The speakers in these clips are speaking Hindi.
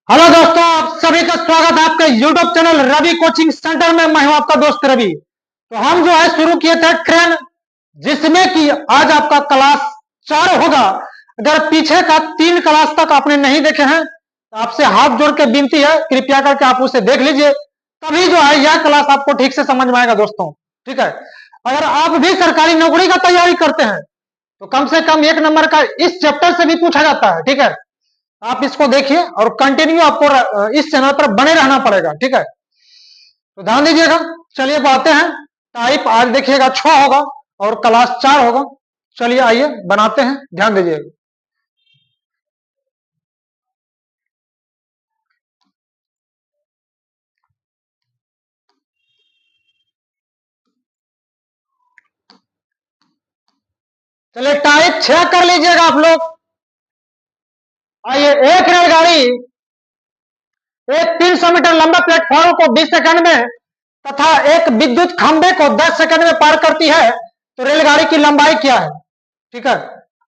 हेलो दोस्तों, आप सभी का स्वागत है आपका YouTube channel Ravi coaching centre में। मैं हूं आपका दोस्त रवि। तो हम जो है शुरू किए थे ट्रेन, जिसमें कि आज आपका क्लास 4 होगा। अगर पीछे का 3 क्लास तक आपने नहीं देखे हैं तो आपसे हाथ जोड़ के विनती है, कृपया करके आप उसे देख लीजिए, तभी जो है यह क्लास आपको ठीक से समझ में आएगा दोस्तों। ठीक है, अगर आप भी सरकारी नौकरी का तैयारी करते हैं तो कम से कम 1 नंबर का इस चैप्टर से भी पूछा जाता है। ठीक है, आप इसको देखिए और कंटिन्यू आपको इस चैनल पर बने रहना पड़ेगा। ठीक है, तो ध्यान दीजिएगा। चलिए बढ़ते हैं। टाइप आज देखिएगा 6 होगा और क्लास 4 होगा। चलिए आइए बनाते हैं, ध्यान दीजिएगा। चलिए टाइप 6 कर लीजिएगा आप लोग। आइए, एक रेलगाड़ी एक 300 मीटर लंबा प्लेटफॉर्म को 20 सेकंड में तथा एक विद्युत खंभे को 10 सेकंड में पार करती है, तो रेलगाड़ी की लंबाई क्या है? ठीक है,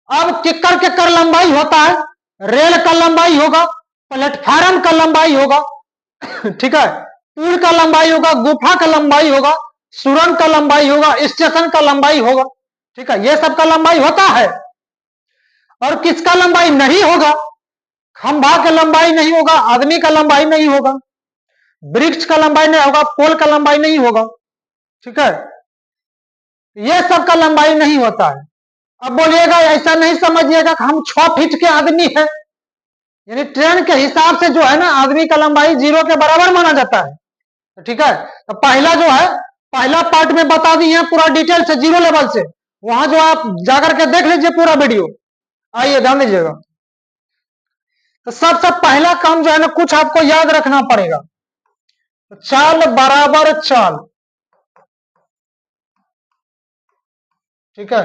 अब किक्कर किक्कर लंबाई होता है, रेल का लंबाई होगा, प्लेटफार्म का लंबाई होगा, ठीक है, पुल का लंबाई होगा, गुफा का लंबाई होगा, सुरंग का लंबाई होगा, स्टेशन का लंबाई होगा। ठीक है, ये सब का लंबाई होता है। और किसका लंबाई नहीं होगा? खंभा का लंबाई नहीं होगा, आदमी का लंबाई नहीं होगा, वृक्ष का लंबाई नहीं होगा, पोल का लंबाई नहीं होगा। ठीक है, ये सब का लंबाई नहीं होता है। अब बोलिएगा, ऐसा नहीं समझिएगा कि हम 6 फीट के आदमी हैं, यानी ट्रेन के हिसाब से जो है ना, आदमी का लंबाई 0 के बराबर माना जाता है। ठीक है, तो पहला जो है, पहला पार्ट में बता दी है पूरा डिटेल से, 0 लेवल से। वहां जो आप जाकर के देख लीजिए पूरा वीडियो। आइए ध्यान दीजिएगा। तो सबसे पहला काम जो है ना, कुछ आपको याद रखना पड़ेगा। चाल बराबर चाल। ठीक है,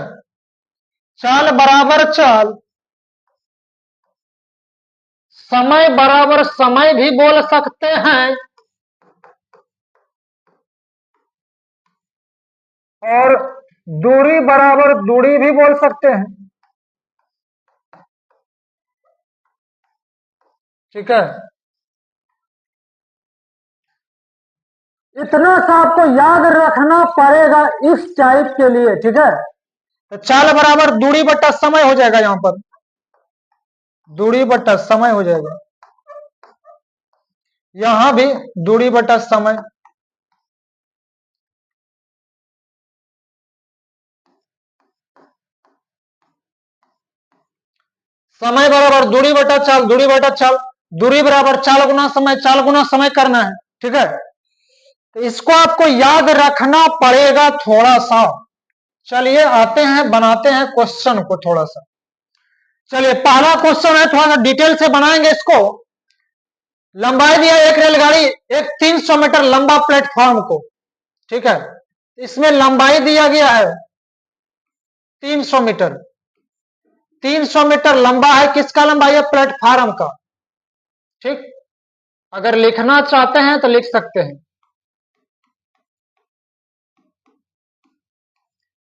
चाल बराबर चाल, समय बराबर समय भी बोल सकते हैं, और दूरी बराबर दूरी भी बोल सकते हैं। ठीक है, इतना सा आपको याद रखना पड़ेगा इस टाइप के लिए। ठीक है, तो चाल बराबर दूरी बट्टा समय हो जाएगा, यहां पर दूरी बट्टा समय हो जाएगा, यहां भी दूरी बट्टा समय। समय बराबर दूरी बटा चाल, दूरी बटा चाल, दूरी बराबर चाल गुना समय, चाल गुना समय करना है। ठीक है, तो इसको आपको याद रखना पड़ेगा थोड़ा सा। चलिए आते हैं, बनाते हैं क्वेश्चन को थोड़ा सा। चलिए पहला क्वेश्चन है, थोड़ा सा डिटेल से बनाएंगे इसको। लंबाई दिया एक रेलगाड़ी एक 300 मीटर लंबा प्लेटफॉर्म को। ठीक है, इसमें लंबाई दिया गया है 300 मीटर। 300 मीटर लंबा है, किसका लंबाई है? प्लेटफार्म का। ठीक, अगर लिखना चाहते हैं तो लिख सकते हैं।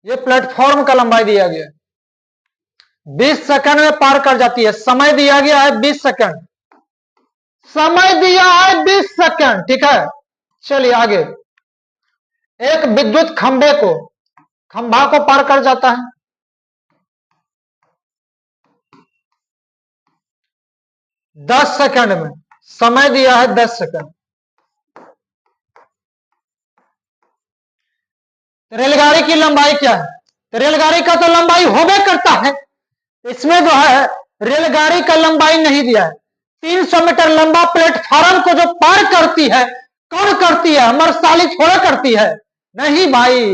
ये प्लेटफॉर्म का लंबाई दिया गया है, 20 सेकंड में पार कर जाती है। समय दिया गया है 20 सेकंड, समय दिया है 20 सेकंड। ठीक है, चलिए आगे। एक विद्युत खंभे को, खंभा को पार कर जाता है 10 सेकंड में, समय दिया है 10 सेकंड। रेलगाड़ी की लंबाई क्या है? तो रेलगाड़ी का तो लंबाई होबे करता है, इसमें जो है रेलगाड़ी का लंबाई नहीं दिया है। 300 मीटर लंबा प्लेटफार्म को जो पार करती है, कौन करती है? अमरसाली थोड़ा करती है, नहीं भाई,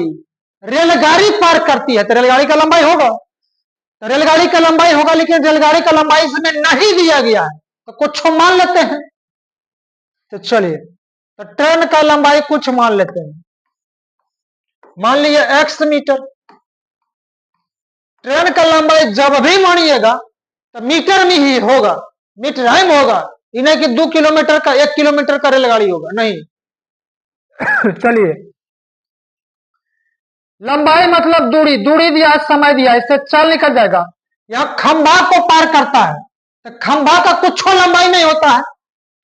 रेलगाड़ी पार करती है, तो रेलगाड़ी का लंबाई होगा, तो रेलगाड़ी का लंबाई होगा। लेकिन रेलगाड़ी का लंबाई इसमें नहीं दिया गया है, तो कुछ मान लेते हैं। तो चलिए, तो ट्रेन का लंबाई कुछ मान लेते हैं, मान लीजिए x मीटर। ट्रेन का लंबाई जब भी मानिएगा तो मीटर में ही होगा, मीटर टाइम होगा, इन्हें कि 2 किलोमीटर का 1 किलोमीटर का रेलगाड़ी होगा, नहीं। चलिए, लंबाई मतलब दूरी, दूरी दिया, समय दिया, इससे चल निकल जाएगा। यहां खंभा को पार करता है, तो खंभा का कुछ लंबाई नहीं होता है,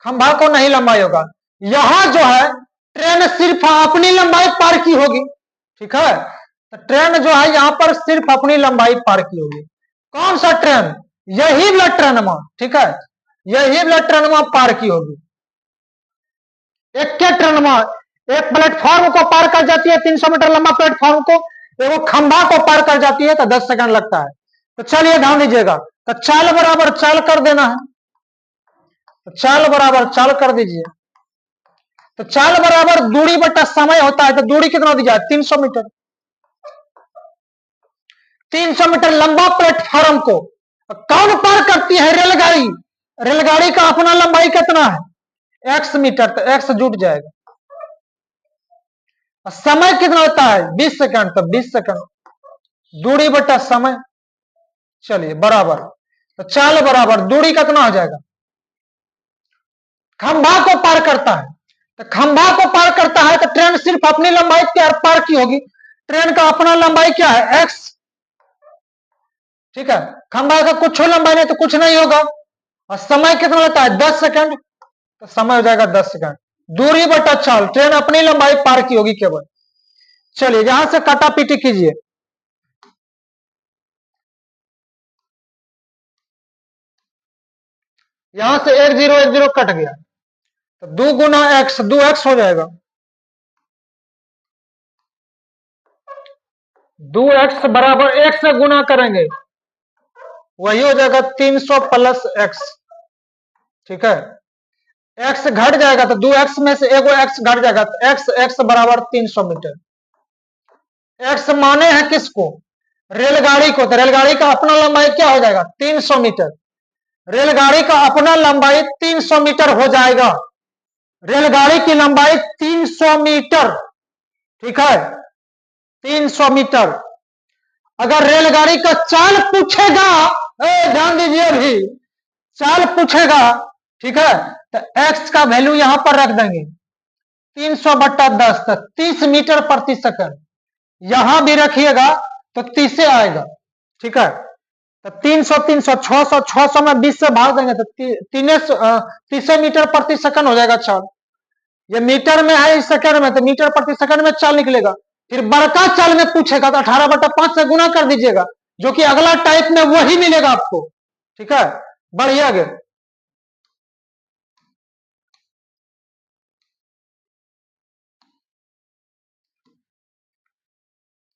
खंभा को नहीं लंबाई होगा। यहां जो है ट्रेन सिर्फ अपनी लंबाई पार की होगी, ठीक है। तो ट्रेन जो है यहां पर सिर्फ अपनी लंबाई पार की होगी। कौन सा ट्रेन? यही वाला ट्रेनमा, ठीक है, यही वाला ट्रेनमा पार की होगी। एक के ट्रेनमा एक प्लेटफॉर्म को पार कर जाती है, 300 मीटर लंबा प्लेटफॉर्म को, वो खंभा को पार कर जाती है तो 10 सेकंड लगता है। तो चलिए ध्यान दीजिएगा, तो चाल बराबर चाल कर देना है, तो चाल बराबर चाल कर दीजिए। तो चाल बराबर दूरी बटा समय होता है, तो दूरी कितना दी जाए? 300 मीटर। 300 मीटर लंबा प्लेटफॉर्म को कौन पार करती है? रेलगाड़ी। रेलगाड़ी का अपना लंबाई कितना है? x मीटर, तो x जुट जाएगा। समय कितना होता है? 20 सेकंड, तो 20 सेकंड। दूरी बटा समय, चलिए बराबर, तो चाल बराबर दूरी कितना हो जाएगा? खंभा को पार करता है, तो खंभा को पार करता है तो ट्रेन सिर्फ अपनी लंबाई क्या पार की होगी? ट्रेन का अपना लंबाई क्या है? x, ठीक है। खंभा का कुछ लंबाई नहीं तो कुछ नहीं होगा। और समय कितना लेता है? 10 सेकंड, तो समय हो जाएगा 10 सेकंड। दूरी बटा चाल, ट्रेन अपनी लंबाई पार की होगी केवल। चलिए यहां से काटा पीटी कीजिए। यहां से 1010 कट गया, तो 2 गुना एक्स, 2x हो जाएगा। 2x बराबर 1 से गुना करेंगे, वही हो जाएगा 300 प्लस x, ठीक है। x घट जाएगा तो 2x में से एगो x घट जाएगा, तो x बराबर 300 मीटर। x माने हैं किसको? रेलगाड़ी को। तो रेलगाड़ी का अपना लंबाई क्या हो जाएगा? 300 मीटर। रेलगाड़ी का अपना लंबाई 300 मीटर हो जाएगा। रेलगाड़ी की लंबाई 300 मीटर, ठीक है, 300 मीटर। अगर रेलगाड़ी का चाल पूछेगा, ध्यान दीजिए, अभी चाल पूछेगा, ठीक है, तो x का वैल्यू यहां पर रख देंगे 300 बट्टा 10, तक 30 मीटर प्रति सेकंड। यहां भी रखिएगा तो 30 से आएगा, ठीक है। तो 300 300 600 600 में 20 से भाग देंगे तो 30 मीटर प्रति सेकंड हो जाएगा चाल। ये मीटर में है, इस सेकंड में, तो मीटर प्रति सेकंड में चाल निकलेगा। फिर बड़का चाल में पूछेगा तो 18 बटा 5 से गुना कर दीजिएगा, जो कि अगला टाइप में वही मिलेगा आपको, ठीक है। बढ़िया आगे।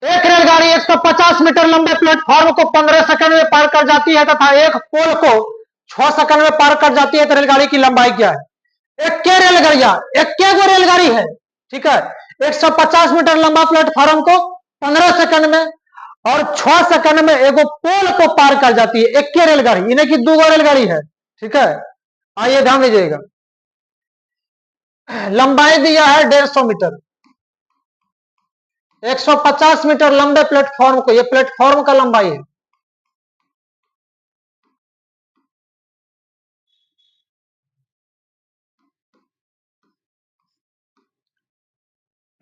एक रेलगाड़ी 150 मीटर लंबे प्लेटफॉर्म को 15 सेकंड में पार कर जाती है तथा एक पोल को 6 सेकंड में पार कर जाती है, तो रेलगाड़ी की लंबाई क्या है? एक के रेलगाड़ियां, एक के गो रेलगाड़ी है, ठीक है। 150 मीटर लंबा प्लेटफॉर्म को 15 सेकंड में और 6 सेकंड में एगो पोल को पार कर जाती है, एक के रेलगाड़ी, इन्हें की 2 रेलगाड़ी है, ठीक है। आइए ध्यान दीजिएगा, लंबाई दिया है 150 मीटर। 150 मीटर लंबे प्लेटफॉर्म को, ये प्लेटफॉर्म का लंबाई है।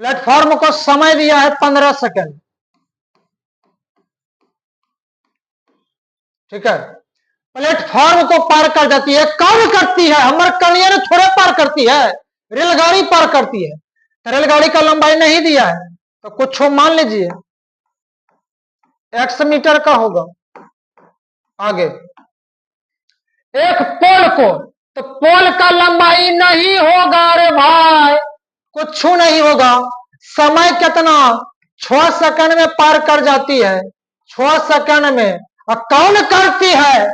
प्लेटफॉर्म को समय दिया है 15 सेकंड, ठीक है। प्लेटफॉर्म को पार कर जाती है, कौन करती है? हमर कलियन थोड़े पार करती है, रेलगाड़ी पार करती है। तो रेलगाड़ी का लंबाई नहीं दिया है तो कुछ मान लीजिए x मीटर का होगा। आगे एक पोल को, तो पोल का लंबाई नहीं होगा रे भाई, कुछ नहीं होगा। समय कितना? 6 सेकंड में पार कर जाती है, 6 सेकंड में। और कौन करती है?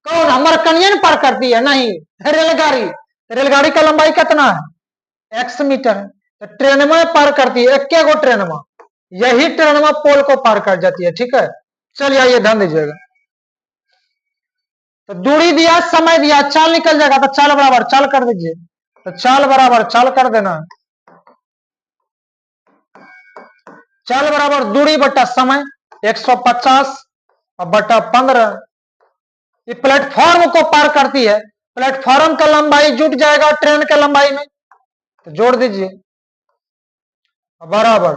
कौन? हमारे कनियन पार करती है? नहीं, रेलगाड़ी। रेलगाड़ी का लंबाई कितना है? x मीटर है। तो ट्रेन में पार करती है, एक गो ट्रेन में, यही ट्रेन में पोल को पार कर जाती है, ठीक है। चलिए आइए ध्यान दीजिएगा, तो दूरी दिया, समय दिया, चाल निकल जाएगा, तो चाल बराबर चाल कर दीजिए। तो चाल बराबर चाल कर देना, चाल बराबर दूरी बटा समय 150 और बटा 15। ये प्लेटफॉर्म को पार करती है, प्लेटफॉर्म का लंबाई जुट जाएगा ट्रेन के लंबाई में, तो जोड़ दीजिए बराबर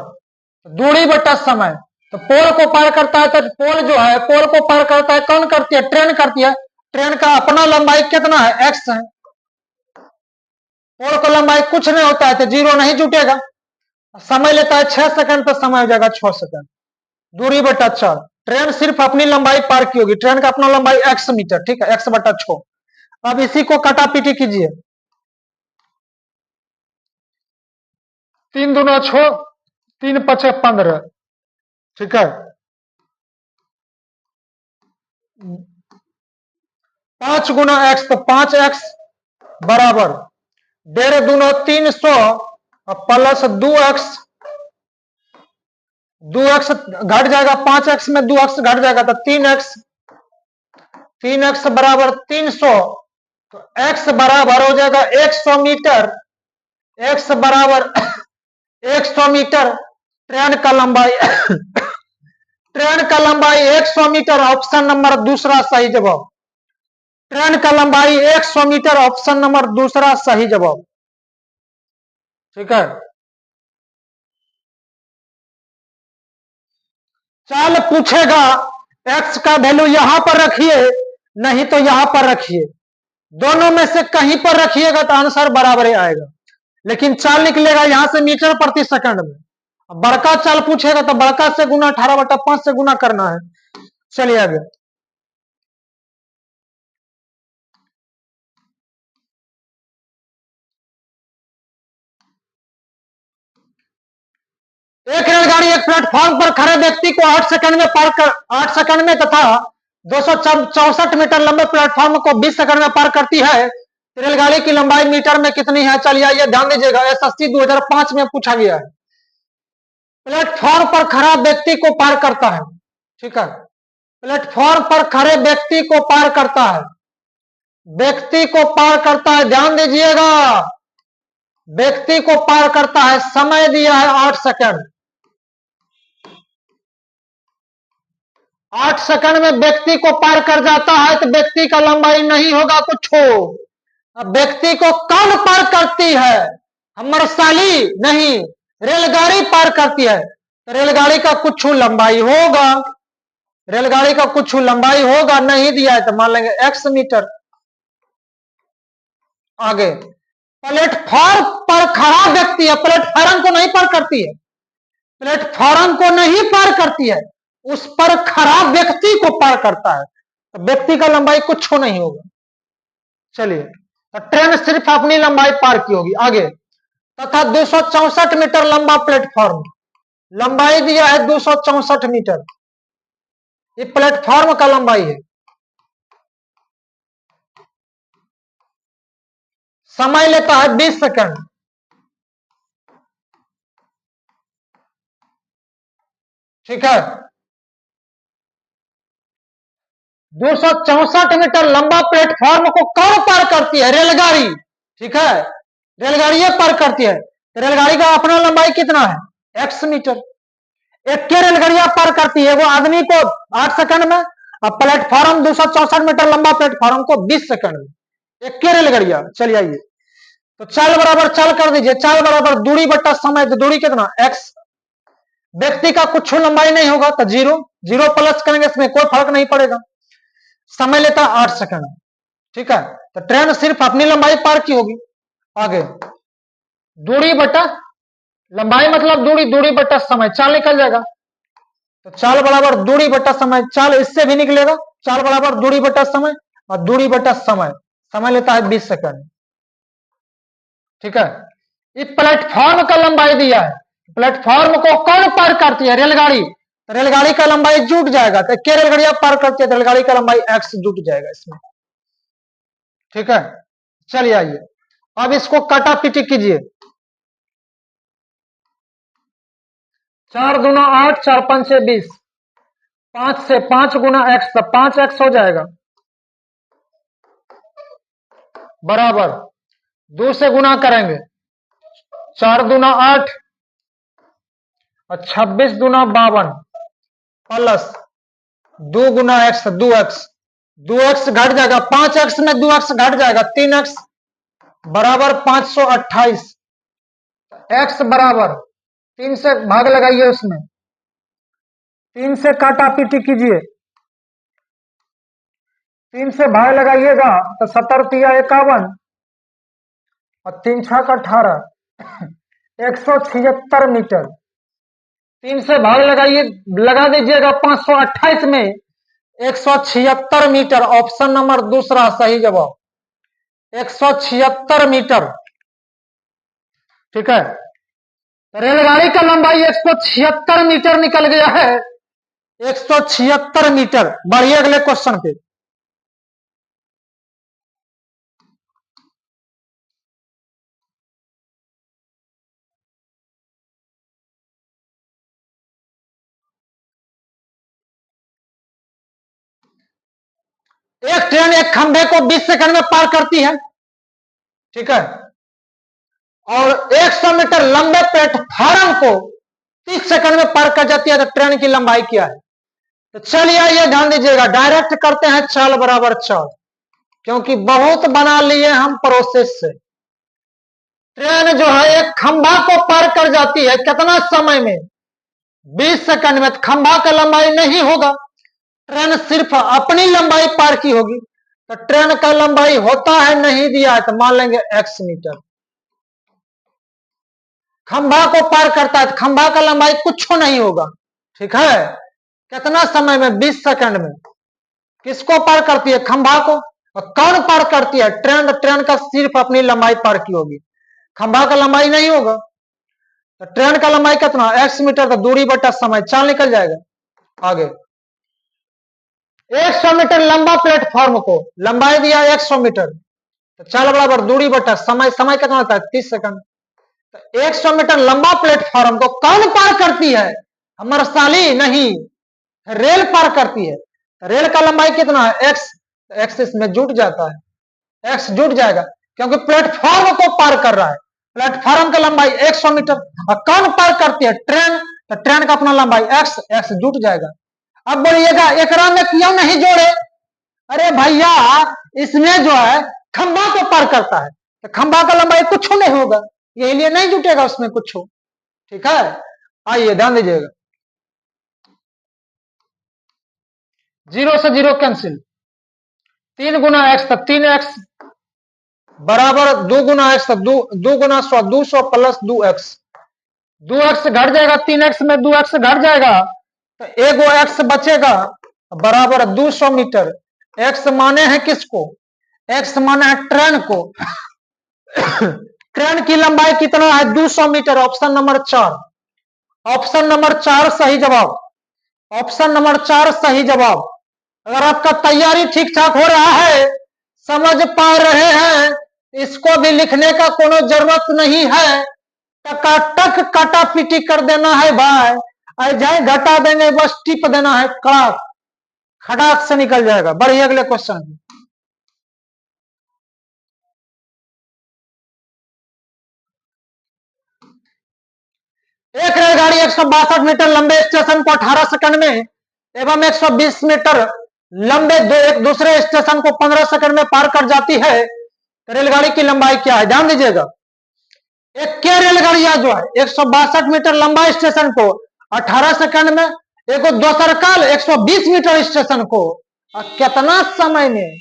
दूरी बटा समय। तो पोल को पार करता है, तो पोल जो है, पोल को पार करता है, कौन करती है? ट्रेन करती है। ट्रेन का अपना लंबाई कितना है? x है, कोण को लंबाई कुछ नहीं होता है तो जीरो नहीं जुटेगा। समय लेता है 6 सेकंड तो समय हो जाएगा 6 सेकंड। दूरी बटा 4। ट्रेन सिर्फ अपनी लंबाई पार की होगी। ट्रेन का अपना लंबाई x मीटर, ठीक है, x बटा 6। अब इसी को काटा पीटी कीजिए। 3 दूना 6, 3 पचे 15, ठीक है। 5 गुना x तो 5x बराबर 1.5 दूना 300 प्लस 2x। 2x घट जाएगा, 5x में 2x घट जाएगा तो 3x। 3x बराबर 300 तो x बराबर हो जाएगा 100 मीटर। x बराबर 100 मीटर। ट्रेन का लंबाई ट्रेन का लंबाई 100 मीटर, ऑप्शन नंबर दूसरा सही जवाब। ट्रेन का लंबाई 100 मीटर, ऑप्शन नंबर दूसरा सही जवाब, ठीक है। चाल पूछेगा x का वैल्यू यहां पर रखिए, नहीं तो यहां पर रखिए। दोनों में से कहीं पर रखिएगा तो आंसर बराबर ही आएगा, लेकिन चाल निकलेगा यहां से मीटर प्रति सेकंड में। बड़का चाल पूछेगा तो बड़का से गुना 18/5 से गुना करना है। चलिए आगे। एक रेलगाड़ी एक प्लेटफॉर्म पर खड़े व्यक्ति को 8 सेकंड में 8 सेकंड में तथा 264 मीटर लंबे प्लेटफॉर्म को 20 सेकंड में पार करती है। रेलगाड़ी की लंबाई मीटर में कितनी है? चलिए ये ध्यान दीजिएगा, एसएससी 2005 में पूछा गया है। प्लेटफॉर्म पर खड़ा व्यक्ति को पार करता है, ठीक है। प्लेटफॉर्म पर खड़े व्यक्ति को पार करता है, व्यक्ति को पार करता है, ध्यान दीजिएगा, व्यक्ति को पार करता है। समय दिया है 8 सेकंड। 8 सेकंड में व्यक्ति को पार कर जाता है तो व्यक्ति का लंबाई नहीं होगा कुछ। अब व्यक्ति को कौन पार करती है? हमर साली नहीं, रेलगाड़ी पार करती है तो रेलगाड़ी का कुछ लंबाई होगा, रेलगाड़ी का कुछ लंबाई होगा। नहीं दिया है तो मान लेंगे x मीटर। आगे, प्लेटफॉर्म पर खड़ा व्यक्ति है, प्लेटफॉर्म को नहीं पार करती है, प्लेटफॉर्म को नहीं पार करती है, उस पर खड़ा व्यक्ति को पार करता है तो व्यक्ति का लंबाई कुछ नहीं होगा। चलिए, तो ट्रेन सिर्फ अपनी लंबाई पार की होगी। आगे, तथा 264 मीटर लंबा प्लेटफॉर्म, लंबाई दिया है 264 मीटर, ये प्लेटफॉर्म का लंबाई है। समय लेता है 20 सेकंड, ठीक है। 264 मीटर लंबा प्लेटफॉर्म को कौन पार करती है? रेलगाड़ी, ठीक है, रेलगाड़ी ये पार करती है। रेलगाड़ी का अपना लंबाई कितना है? x metre. एक के रेलगाड़ियां पार करती है, वो आदमी को 8 सेकंड में, और प्लेटफॉर्म 264 मीटर लंबा प्लेटफॉर्म को 20 सेकंड में, एक के रेलगाड़ियां। चलिए आइए, तो चाल बराबर चाल कर दीजिए, चाल बराबर दूरी बट्टा समय, तो दूरी कितना? x। व्यक्ति का कुछ लंबाई नहीं होगा तो जीरो, जीरो प्लस करेंगे इसमें कोई फर्क नहीं पड़ेगा। समय लेता 8 सेकंड, ठीक है। तो ट्रेन सिर्फ अपनी लंबाई पार की होगी। आगे, दूरी बटा लंबाई मतलब दूरी, दूरी बटा समय, चाल निकल जाएगा। तो चाल बराबर दूरी बटा समय, चाल इससे भी निकलेगा, चाल बराबर दूरी बटा समय, और दूरी बटा समय, समय लेता है 20 सेकंड, ठीक है। ये प्लेटफॉर्म का लंबाई दिया है, प्लेटफॉर्म को कौन पार करती है? रेलगाड़ी। तो रेलगाड़ी का लंबाई जुट जाएगा, तो क्या रेलगाड़ियां पार करती है तो रेलगाड़ी का लंबाई x जुट जाएगा इसमें, ठीक है। चलिए आइए, अब इसको काटा पीटी कीजिए। 4 दूना 8, 4 पंचे 20, 5 से 5 गुना x, तो 5x हो जाएगा, बराबर 2 से गुना करेंगे, 4 दूना 8 और 26 दूना 52 प्लस 2 गुना x, 2x, 2x घट जाएगा, 5x में 2x घट जाएगा, 3x बराबर 528। x बराबर 3 से भाग लगाइए, उसमें 3 से काटा पीटी कीजिए, 3 से भाग लगाइएगा तो 70 तिया 51, और 3 छक 18, 176 मीटर। 3 से भाग लगाइए, लगा दीजिएगा 528 में 176 मीटर। ऑप्शन नंबर दूसरा सही जवाब 176 मीटर। ठीक है, रेलगाड़ी का लंबाई 176 मीटर निकल गया है, 176 मीटर। बढ़िए अगले क्वेश्चन पे। एक ट्रेन एक खंभे को 20 सेकंड में पार करती है। ठीक है, और 100 मीटर लंबे प्लेटफॉर्म को 30 सेकंड में पार कर जाती है, तो ट्रेन की लंबाई क्या है? तो चलिए आइए ध्यान दीजिएगा, डायरेक्ट करते हैं चाल बराबर चाल, क्योंकि बहुत बना लिए हम प्रोसेस से। ट्रेन जो है एक खंभा को पार कर जाती है कितना समय में? 20 सेकंड में। खंभा का लंबाई नहीं होगा, ट्रेन सिर्फ अपनी लंबाई पार की होगी। तो ट्रेन का लंबाई होता है, नहीं दिया है तो मान लेंगे x मीटर। खंभा को पार करता है तो खंभा का लंबाई कुछ नहीं होगा। ठीक है, कितना समय में? 20 सेकंड में। किसको पार करती है? खंभा को। और कौन पार करती है? ट्रेन। ट्रेन का सिर्फ अपनी लंबाई पार की होगी, खंभा का लंबाई नहीं होगा। तो ट्रेन का लंबाई कितना? x metre. तो दूरी बटा समय, चाल निकल जाएगा। आगे 100 मीटर लंबा प्लेटफॉर्म को लंबाई दिया 100 मीटर, तो चाल बराबर दूरी बटा समय। समय कितना होता है? 30 सेकंड। तो 100 मीटर लंबा प्लेटफॉर्म को कौन पार करती है? हमारा साली नहीं, रेल पार करती है। रेल का लंबाई कितना है? x। x इसमें जुट जाता है, x जुट जाएगा, क्योंकि प्लेटफॉर्म को पार कर रहा है। प्लेटफॉर्म का लंबाई 100 मीटर। और कौन पार करती है? ट्रेन। तो ट्रेन का अपना लंबाई x, x जुट जाएगा। अब बोलिएगा एकरा में क्यों नहीं जोड़े? अरे भैया, इसमें जो है खंभा को पार करता है, तो खंभा का लंबाई कुछ नहीं होगा, यही लिए नहीं जुटेगा उसमें कुछ हो। ठीक है, आइए ध्यान दीजिएगा। 0 से 0 कैंसिल। 3 गुना x, तो 3x बराबर 2 गुना x, दो गुना 100, 200 प्लस 2x। 2x घट जाएगा, 3x में 2x घट जाएगा, तो एगो x बचेगा बराबर 200 मीटर। x माने हैं किसको? x माने है ट्रेन को। ट्रेन की लंबाई कितना है? 200 metre. Option number 4, option number 4 सही जवाब, ऑप्शन नंबर 4 सही जवाब। अगर आपका तैयारी ठीक ठाक हो रहा है, समझ पा रहे हैं, इसको भी लिखने का कोनो जरूरत नहीं है, टकाटक काटा पीटी कर देना है भाई। अजय घटा देंगे, बस टिप देना है, कड़ाक खड़ाक से निकल जाएगा। बढ़िए अगले क्वेश्चन। एक रेलगाड़ी 162 मीटर लंबे स्टेशन को 18 सेकंड में एवं 120 मीटर लंबे एक दूसरे स्टेशन को 15 सेकंड में पार कर जाती है, तो रेलगाड़ी की लंबाई क्या है? ध्यान दीजिएगा, एक क्या रेलगाड़ियां जो है 162 मीटर लंबा स्टेशन को 18 सेकंड में, एक दोसर काल 120 मीटर स्टेशन को कितना समय में?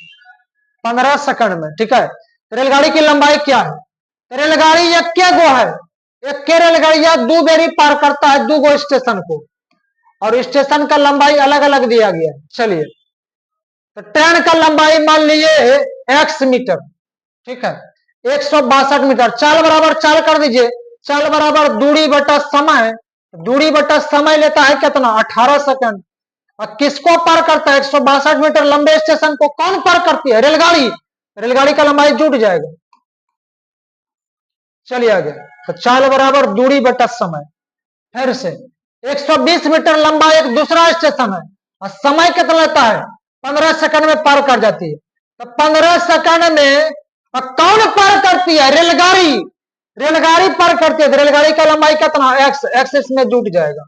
15 सेकंड में। ठीक है, रेलगाड़ी की लंबाई क्या है? रेलगाड़ी एक क्या गो है? एक के रेलगाड़ियां दो बेरी पार करता है, दो गो स्टेशन को, और स्टेशन का लंबाई अलग अलग दिया गया है। चलिए, तो ट्रेन का लंबाई मान लिए x मीटर। ठीक है, 162 मीटर। चाल बराबर चाल कर दीजिए, चाल बराबर दूरी बटा समय। दूरी बटा समय लेता है कितना? 18 सेकंड। और किसको पार करता है? 162 मीटर लंबे स्टेशन को कौन पार करती है? रेलगाड़ी। रेलगाड़ी का लंबाई जुट जाएगा। चलिए आगे, तो चाल बराबर दूरी बटा समय। फिर से 120 मीटर लंबा एक दूसरा स्टेशन है, और समय कितना लेता है? 15 सेकंड में पार कर जाती है। तो 15 सेकंड में कौन पार करती है? रेलगाड़ी। रेलगाड़ी पार करती है, तो रेलगाड़ी का लंबाई कितना? एक्स। एक्स इसमें जुट जाएगा।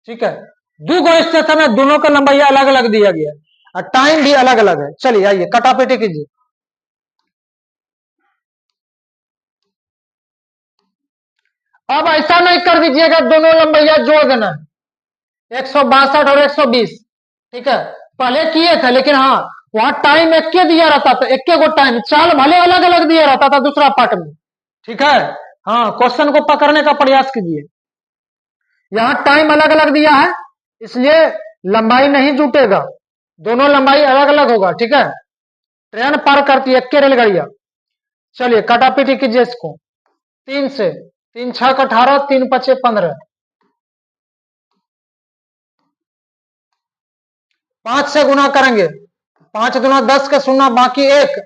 ठीक है, दो गो स्टेशन है, दोनों का लंबाई अलग अलग दिया गया है, और टाइम भी अलग अलग है। चलिए आइए कटापेटी कीजिए। अब ऐसा नहीं कर दीजिएगा, दोनों लंबाइया जोड़ देना है, 162 और 120। ठीक है, पहले किए थे, लेकिन हाँ वहां टाइम एक के दिया रहता था, एक को टाइम, चाल भले अलग अलग दिया रहता था दूसरा पार्ट में, ठीक है। हाँ, क्वेश्चन को पकड़ने का प्रयास कीजिए। यहां टाइम अलग अलग दिया है, इसलिए लंबाई नहीं जुटेगा, दोनों लंबाई अलग अलग होगा, ठीक है। ट्रेन पार करती है एक रेलगाड़ियां। चलिए काटापीटी कीजिए इसको। 3 से 3 6 18, 3 5 15, 5 से गुना करेंगे, 5 दूना 10 के शून्य बाकी 1,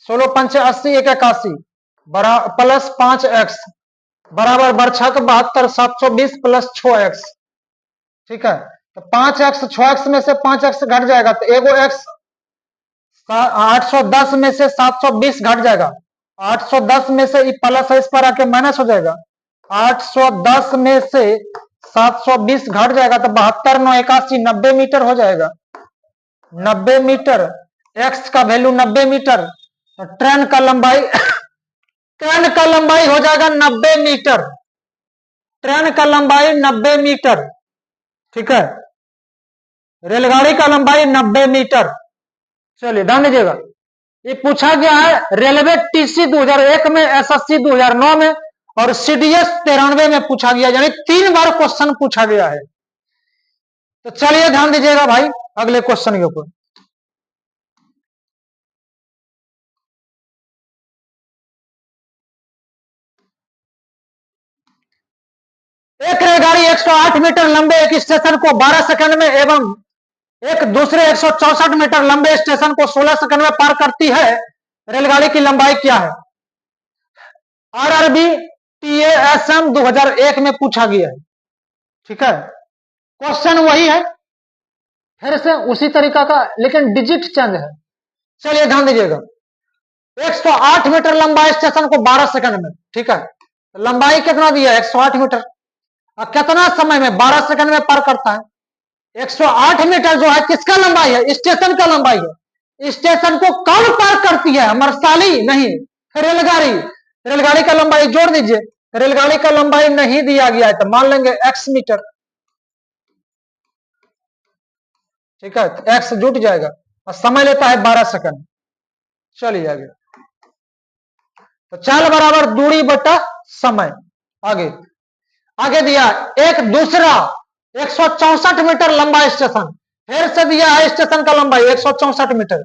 16 पंचे 80, 1 81 प्लस 5x बराबर बरछक 72, 720 प्लस 6x, ठीक है। तो 5x 6x में से 5x घट जाएगा, तो एगो x 810 में से 720 घट जाएगा, 810 में से प्लस इस पर आके माइनस हो जाएगा, 810 में से 720 घट जाएगा, तो 72 9 81 90 मीटर हो जाएगा, 90 मीटर। x का वैल्यू 90 मीटर, तो ट्रेन का लंबाई ट्रेन का लंबाई हो जाएगा 90 मीटर, ट्रेन का लंबाई 90 मीटर, ठीक है। रेलगाड़ी का लंबाई 90 मीटर। चलिए ध्यान दीजिएगा, ये पूछा गया है रेलवे टीसी 2001 में, एसएससी 2009 में और सीडीएस 93 में पूछा गया, यानी 3 बार क्वेश्चन पूछा गया है। तो चलिए ध्यान दीजिएगा भाई अगले क्वेश्चन के ऊपर। एक रेलगाड़ी 108 मीटर लंबे एक स्टेशन को 12 सेकंड में एवं एक दूसरे 164 मीटर लंबे स्टेशन को 16 सेकंड में पार करती है, रेलगाड़ी की लंबाई क्या है? आरआरबी टीएएसएम 2001 में पूछा गया है, ठीक है। क्वेश्चन वही है, फिर से उसी तरीका का, लेकिन डिजिट चेंज है। चलिए ध्यान दीजिएगा, 108 मीटर लंबा स्टेशन को 12 सेकंड में, ठीक है। लंबाई कितना दिया है? 108 मीटर। कितना समय में? 12 सेकंड में पार करता है। 108 मीटर जो है किसका लंबाई है? स्टेशन का लंबाई है। स्टेशन को कौन पार करती है? मरसाली नहीं, रेलगाड़ी। रेलगाड़ी का लंबाई जोड़ दीजिए, रेलगाड़ी का लंबाई नहीं दिया गया है तो मान लेंगे x मीटर, ठीक है। तो x जुट जाएगा और समय लेता है 12 सेकंड। चलिए आगे, तो चाल बराबर दूरी बटा समय। आगे आगे दिया एक दूसरा 164 मीटर लंबा स्टेशन, फिर से दिया है स्टेशन का लंबाई 164 मीटर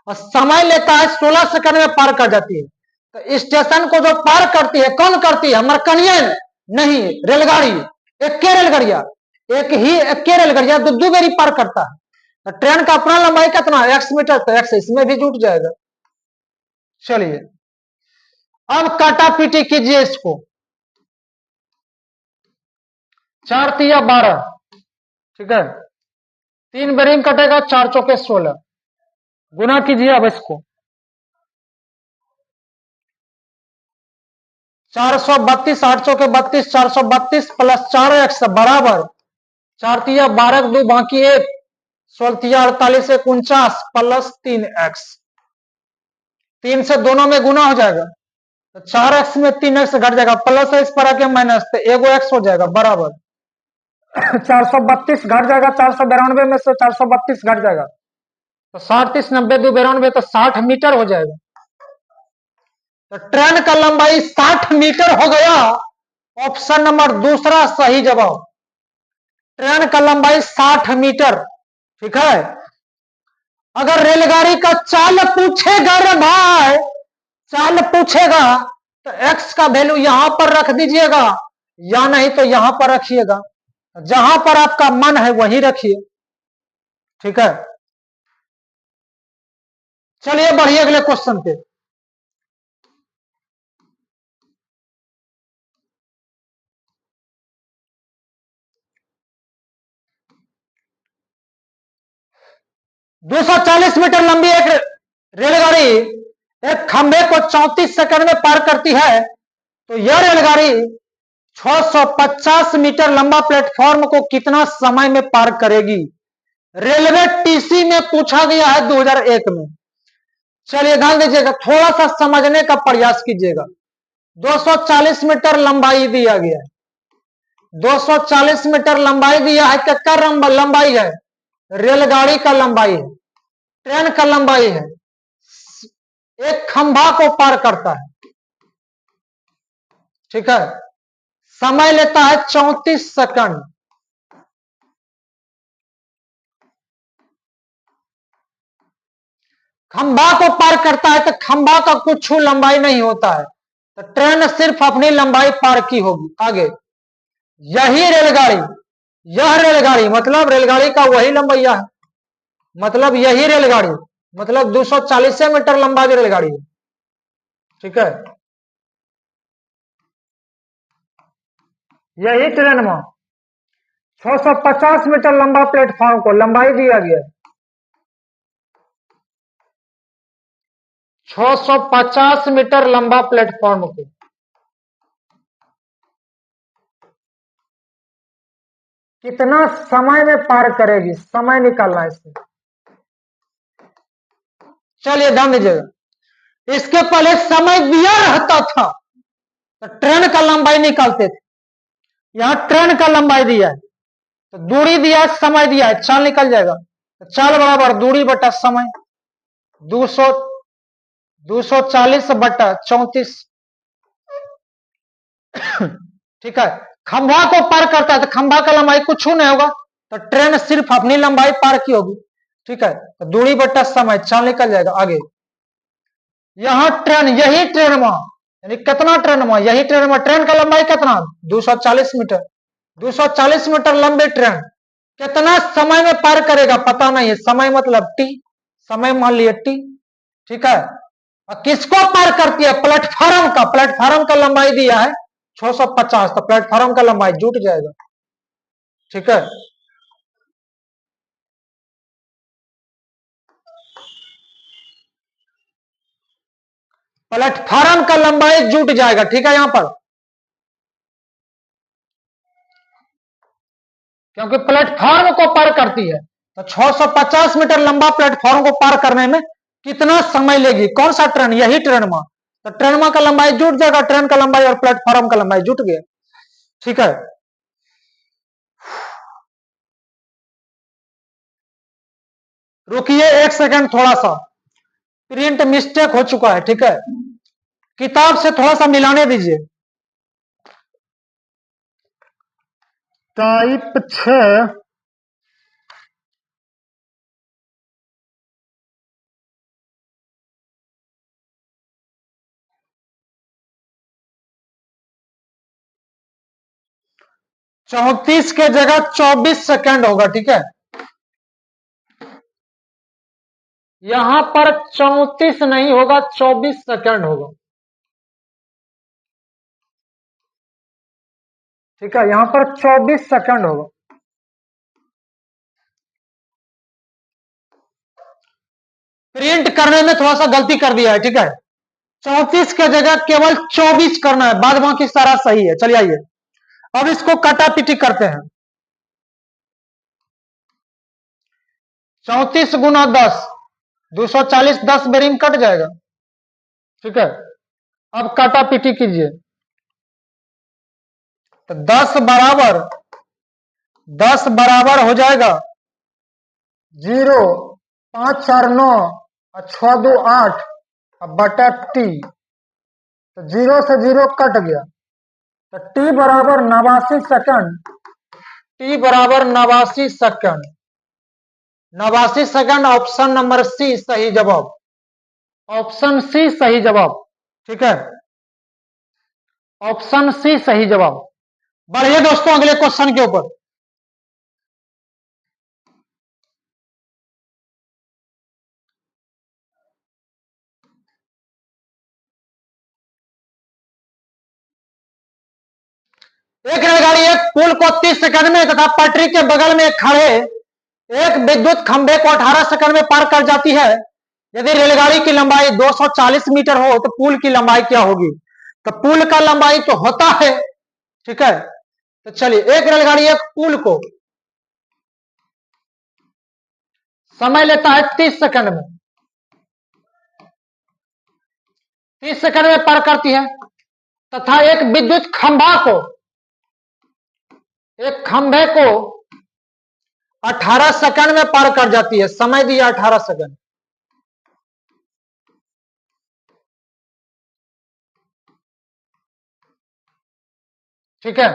और समय लेता है 16 सेकंड में पार कर जाती है। तो स्टेशन को जो पार करती है कौन करती है? मरकनिया नहीं, रेलगाड़ी। एक रेलगाड़िया, एक रेलगाड़िया दो बेरी पार करता है। तो ट्रेन का अपना लंबाई कितना? x मीटर, तो x इसमें भी जुट जाएगा। चलिए अब काटा पीटी कीजिए इसको। 4 तिया 12, ठीक है। 3 बेरिंग कटेगा, 4 चौके 16, गुना कीजिए अब इसको। 432, 8 चौके 32, 432 प्लस 4x बराबर 4 तिया 12, 2 बाकी 1, 16 तिया 48, 49 प्लस 3x। 3 से दोनों में गुना हो जाएगा, तो 4x में 3x घट जाएगा, प्लस है इस पर आके माइनस, तो एगो x हो जाएगा बराबर 432 घट जाएगा, 492 में से 432 घट जाएगा, तो 60 30 90 2 92, तो 60 मीटर हो जाएगा। तो ट्रेन का लंबाई 60 मीटर हो गया। ऑप्शन नंबर दूसरा सही जवाब, ट्रेन का लंबाई 60 मीटर, ठीक है। अगर रेलगाड़ी का चाल पूछेगा रे भाई, चाल पूछेगा तो x का वैल्यू यहां पर रख दीजिएगा, या नहीं तो यहां पर रखिएगा, जहां पर आपका मन है वहीं रखिए, ठीक है। चलिए बढ़िए अगले क्वेश्चन पे। दो 240 मीटर लंबी एक रेलगाड़ी एक खंभे को 34 सेकंड में पार करती है, तो यह रेलगाड़ी 650 मीटर लंबा प्लेटफॉर्म को कितना समय में पार करेगी? रेलवे टीसी में पूछा गया है 2001 में। चलिए ध्यान दीजिएगा, थोड़ा सा समझने का प्रयास कीजिएगा। 240 मीटर लंबाई दिया गया है, 240 मीटर लंबाई दिया है, कितना लंबाई है? रेलगाड़ी का लंबाई है। ट्रेन का लंबाई है, एक खंभा को पार करता है, ठीक है, समय लेता है 34 सेकंड। खंभा को पार करता है तो खंभा का कुछ लंबाई नहीं होता है, तो ट्रेन सिर्फ अपनी लंबाई पार की होगी। आगे यही रेलगाड़ी, यह रेलगाड़ी मतलब रेलगाड़ी का वही लंबाइया है, मतलब यही रेलगाड़ी मतलब 240 मीटर लंबा जो रेलगाड़ी है, ठीक है, यही ट्रेन में 650 मीटर लंबा प्लेटफॉर्म को लंबाई दिया गया, 650 मीटर लंबा प्लेटफॉर्म को कितना समय में पार करेगी, समय निकालना है इसमें। चलिए ध्यान दीजिएगा, इसके पहले समय दिया रहता था तो ट्रेन का लंबाई निकालते थे, यहां ट्रेन का लंबाई दिया है तो दूरी दिया है, समय दिया है, चाल निकल जाएगा, तो चाल बराबर दूरी बटा समय, 240 बटा 34, ठीक है। खंभा को पार करता है तो खंभा का लंबाई कुछ नहीं होगा, तो ट्रेन सिर्फ अपनी लंबाई पार की होगी, ठीक है, तो दूरी बटा समय, चाल निकल जाएगा। आगे यहां ट्रेन, यही ट्रेन में यानी कितना ट्रेन में, यही ट्रेन में ट्रेन का लंबाई कितना, 240 मीटर, 240 मीटर लंबी ट्रेन कितना समय में पार करेगा पता नहीं है, समय मतलब टी, समय मान लिया टी, ठीक है। और किसको पार करती है, प्लेटफॉर्म का, प्लेटफॉर्म का लंबाई दिया है 650, तो प्लेटफॉर्म का लंबाई जुट जाएगा, ठीक है। प्लेटफॉर्म का लंबाई जुट जाएगा, ठीक है, यहां पर क्योंकि प्लेटफॉर्म को पार करती है, तो 650 मीटर लंबा प्लेटफॉर्म को पार करने में कितना समय लेगी, कौन सा ट्रेन, यही ट्रेन में, तो ट्रेन में का लंबाई जुट जाएगा, ट्रेन का लंबाई और प्लेटफॉर्म का लंबाई जुट गया, ठीक है। रुकिए एक सेकंड, थोड़ा सा प्रिंट मिस्टेक हो चुका है, ठीक है, किताब से थोड़ा सा मिलाने दीजिए। टाइप 6 34 के जगह 24 सेकंड होगा, ठीक है, यहां पर 34 नहीं होगा, 24 सेकंड होगा, ठीक है, यहां पर 24 सेकंड होगा। प्रिंट करने में थोड़ा सा गलती कर दिया है, ठीक है, 34 के जगह केवल 24 करना है, बाद बाकी सारा सही है। चलिए आइए अब इसको काटा पीटी करते हैं, 34 गुना 10, 240, 10 बेरिंग कट जाएगा, ठीक है। अब काटा पीटी कीजिए, तो 10 बराबर हो जाएगा 0, 5 4 9 और 6 2 8 बटा टी, तो 0 से 0 कट गया, तो टी बराबर 89 सेकंड, टी बराबर 89 second, 89 second, option number C सही जवाब, ऑप्शन सी सही जवाब, ठीक है, ऑप्शन सी सही जवाब। बढ़िए दोस्तों अगले क्वेश्चन के ऊपर, एक रेलगाड़ी एक पुल को 30 सेकंड में तथा पटरी के बगल में खड़े एक विद्युत खंभे को 18 सेकंड में पार कर जाती है। यदि रेलगाड़ी की लंबाई 240 मीटर हो तो पुल की लंबाई क्या होगी, तो पुल का लंबाई तो होता है, ठीक है, तो चलिए एक रेलगाड़ी एक पुल को समय लेता है 30 सेकंड में, 30 सेकंड में पार करती है, तथा एक विद्युत खंभा को, एक खंभे को 18 सेकंड में पार कर जाती है, समय दिया 18 सेकंड, ठीक है।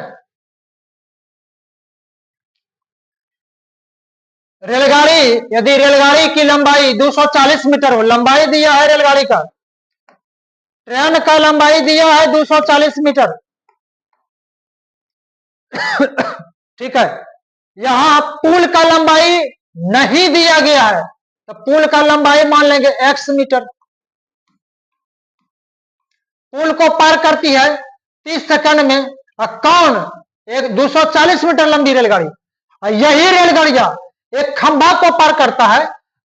रेलगाड़ी, यदि रेलगाड़ी की लंबाई 240 मीटर हो, लंबाई दिया है रेलगाड़ी का, ट्रेन का लंबाई दिया है 240 मीटर। ठीक है। यहां पुल का लंबाई नहीं दिया गया है, तो पुल का लंबाई मान लेंगे x मीटर। पुल को पार करती है 30 सेकंड में। कौन? एक 240 मीटर लंबी रेलगाड़ी। यही रेलगाड़ियां एक खंभा को पार करता है,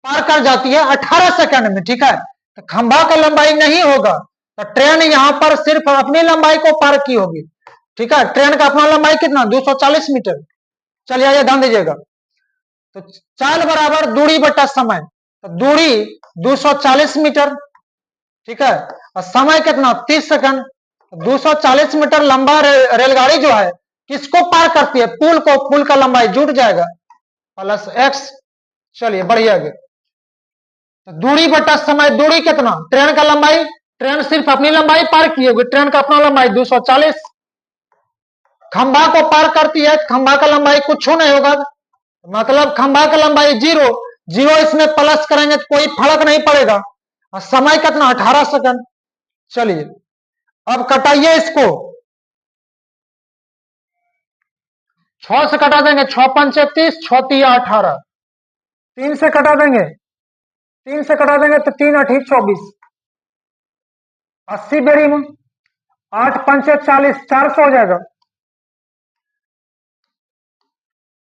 पार कर जाती है 18 सेकंड में। ठीक है। तो खंभा का लंबाई नहीं होगा, तो ट्रेन यहां पर सिर्फ अपनी लंबाई को पार की होगी। ठीक है। ट्रेन का अपना लंबाई कितना? 240 मीटर। चलिए आइए ध्यान दीजिएगा। तो चाल बराबर दूरी बटा समय, तो दूरी 240 मीटर। ठीक है। और समय कितना? 30 सेकंड। 240 मीटर लंबा रेलगाड़ी जो है किसको पार करती है? पुल को। पुल का लंबाई जुट जाएगा प्लस x। चलिए बढ़िया आगे। तो दूरी बटा समय, दूरी कितना? ट्रेन का लंबाई, ट्रेन सिर्फ अपनी लंबाई पार की होगी, ट्रेन का अपना लंबाई 240। खंभा को पार करती है, खंभा का लंबाई कुछ नहीं होगा, मतलब खंभा का लंबाई 0। 0 इसमें प्लस करेंगे तो कोई फर्क नहीं पड़ेगा। और समय कितना? 18 सेकंड। चलिए अब कटाइए इसको। 6 से कटा देंगे, 6 पंचे 30, 6 तिया 18। 3 से कटा देंगे, 3 से कटा देंगे तो 3 8 24। 80 बेरी में 8 पंचे 40, 400 हो जाएगा।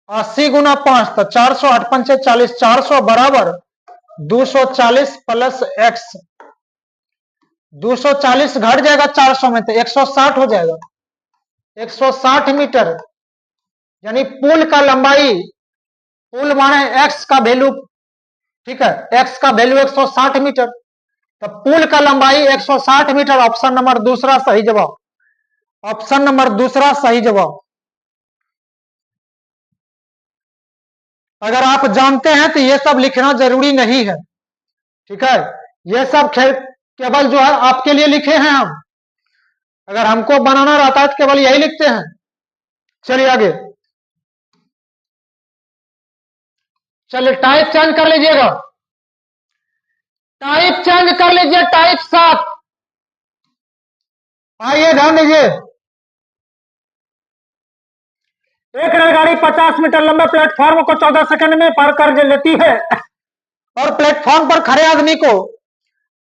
80 गुना 5 तो 400, 8 पंचे 40, 400 बराबर 240 प्लस x। 240 घट जाएगा 400 में तो 160 हो जाएगा। 160 मीटर, यानी पुल का लंबाई, पुल माने x का वैल्यू। ठीक है। x का वैल्यू 160 मीटर, तो पुल का लंबाई 160 मीटर। ऑप्शन नंबर दूसरा सही जवाब। ऑप्शन नंबर दूसरा सही जवाब। अगर आप जानते हैं तो ये सब लिखना जरूरी नहीं है। ठीक है। ये सब केवल जो है आपके लिए लिखे हैं हम। अगर हमको बनाना रहता है तो केवल यही लिखते हैं। चलिए आगे। चलिए टाइप चेंज कर लीजिएगा, टाइप चेंज कर लीजिए, टाइप 7। आइए ध्यान दीजिए। एक रेलगाड़ी 50 मीटर लंबे प्लेटफॉर्म को 14 सेकंड में पार कर लेती है और प्लेटफॉर्म पर खड़े आदमी को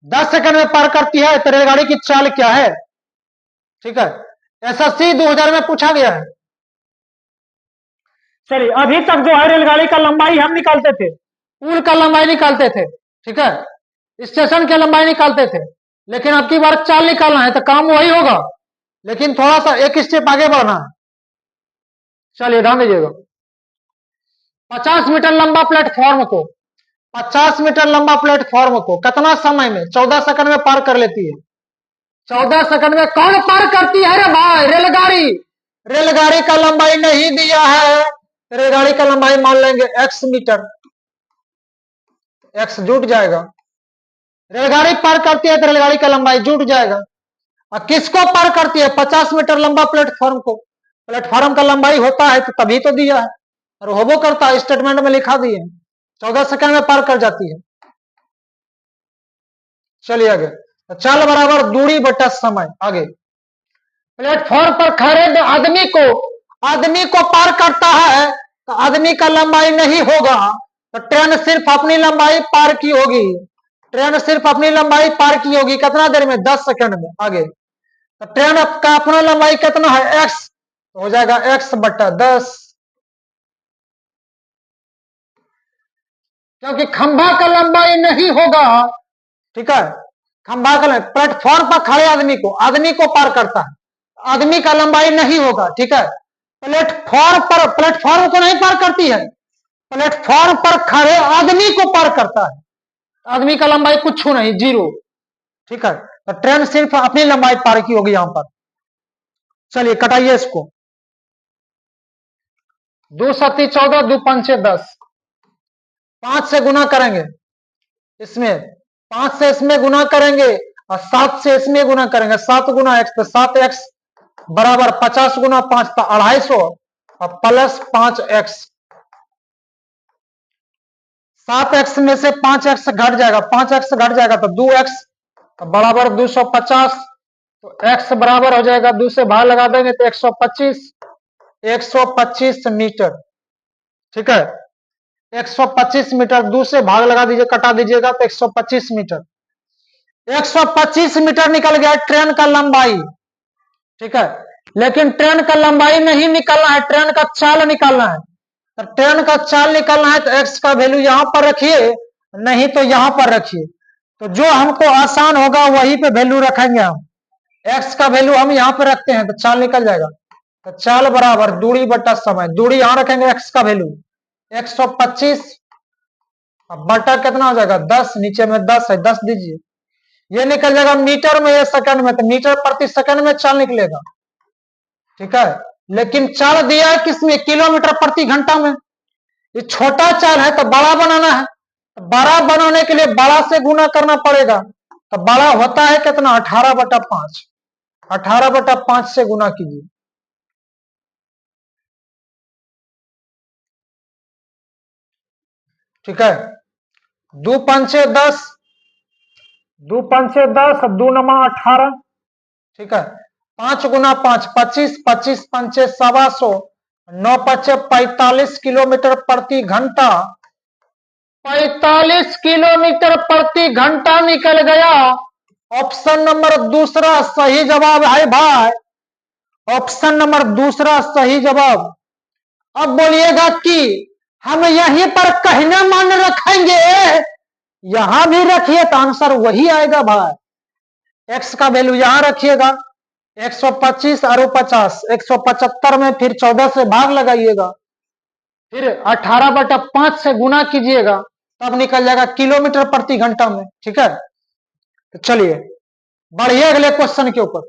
10 सेकंड में पार करती है, तो रेलगाड़ी की चाल क्या है? ठीक है। एसएससी 2000 में पूछा गया है। चलिए अभी तक जो है रेलगाड़ी का लंबाई हम निकालते थे, पुल का लंबाई निकालते थे। ठीक है। स्टेशन की लंबाई निकालते थे, लेकिन अब की बार चाल निकालना है तो काम वही होगा, लेकिन थोड़ा सा एक स्टेप आगे बढ़ना है। चलिए ध्यान दीजिएगा। 50 मीटर लंबा प्लेटफॉर्म को, 50 मीटर लंबा प्लेटफॉर्म को कितना समय में? 14 सेकंड में पार कर लेती है। 14 सेकंड में कौन पार करती है रे भाई? रेलगाड़ी। रेलगाड़ी का लंबाई नहीं दिया है, रेलगाड़ी का लंबाई मान लेंगे x मीटर। x जुट जाएगा। रेलगाड़ी पार करती है तो रेलगाड़ी का लंबाई जुट जाएगा। और किसको पार करती है? 50 मीटर लंबा प्लेटफॉर्म को। प्लेटफॉर्म का लंबाई होता है तो तभी तो दिया है, और होबो करता है, स्टेटमेंट में लिखा दिए। 14 सेकंड में पार कर जाती है। चलिए आगे। चाल बराबर दूरी बटा समय। आगे। प्लेटफॉर्म पर खड़े आदमी को पार करता है तो आदमी का लंबाई नहीं होगा, तो ट्रेन सिर्फ अपनी लंबाई पार की होगी। ट्रेन सिर्फ अपनी लंबाई पार की होगी कितना देर में? 10 सेकंड में। आगे। तो ट्रेन का अपना लंबाई कितना है? x, तो हो जाएगा x बटा 10। क्योंकि खंभा का लंबाई नहीं होगा। ठीक है। खंभा का प्लेटफॉर्म पर खड़े आदमी को पार करता है, आदमी का लंबाई नहीं होगा। ठीक है। प्लेटफॉर्म को नहीं पार करती है, प्लेटफॉर्म पर खड़े आदमी को पार करता है। आदमी का लंबाई कुछ नहीं, 0। ठीक है। तो ट्रेन सिर्फ अपनी लंबाई पार की होगी यहां पर। चलिए कटाइए इसको। 2 सत्ती 14, 2 पंचे 10। 5 से गुना करेंगे इसमें, 5 से इसमें गुना करेंगे और 7 से इसमें गुना करेंगे। 7 गुना x तो 7x। बराबर 50 गुना 5 था 250 और प्लस 5x। 7x में से 5x घट जाएगा, 5x घट जाएगा तो 2x बराबर 250। तो x बराबर हो जाएगा 2 से भाग लगा देंगे तो 125 मीटर। ठीक है, 125 मीटर 2 से भाग लगा दीजिए, कटा दीजिएगा तो 125 मीटर। 125 मीटर निकल गया ट्रेन का लंबाई। ठीक है, लेकिन ट्रेन का लंबाई नहीं निकालना है, ट्रेन का चाल निकालना है। तो ट्रेन का चाल निकालना है तो x का वैल्यू यहां पर रखिए, नहीं तो यहां पर रखिए। तो जो हमको आसान होगा वहीं पे वैल्यू रखेंगे हम। x का वैल्यू हम यहां पे रखते हैं तो चाल निकल जाएगा। तो चाल बराबर दूरी बटा समय, दूरी यहां रखेंगे, x का वैल्यू 125 बटा कितना हो जाएगा 10, नीचे में 10 है 10 दीजिए, ये निकल जाएगा मीटर में या सेकंड में, तो मीटर प्रति सेकंड में चाल निकलेगा। ठीक है, लेकिन चाल दिया है किसमें, किलोमीटर प्रति घंटा में। ये छोटा चाल है तो बड़ा बनाना है, तो बड़ा बनाने के लिए बड़ा से गुना करना पड़ेगा। तो बड़ा होता है कितना 18/5, 18/5 से गुना कीजिए। ठीक है, 2 पंचे 10, 2 पंचे 10, 2 नमा 18। ठीक है, 5 गुना 5 25, 25 पंचे 125, 9 पचे 45 किलोमीटर प्रति घंटा, 45 किलोमीटर प्रति घंटा निकल गया। ऑप्शन नंबर दूसरा सही जवाब है भाई, ऑप्शन नंबर दूसरा सही जवाब। अब बोलिएगा कि हम यहीं पर कहना मान रखेंगे, यहां भी रखिए तो आंसर वही आएगा भाई। x का वैल्यू यहां रखिएगा 125 और 50, 175 में फिर 14 से भाग लगाइएगा, फिर 18/5 से गुना कीजिएगा, तब निकल जाएगा किलोमीटर प्रति घंटा में। ठीक है, तो चलिए बढ़िए अगले क्वेश्चन के ऊपर।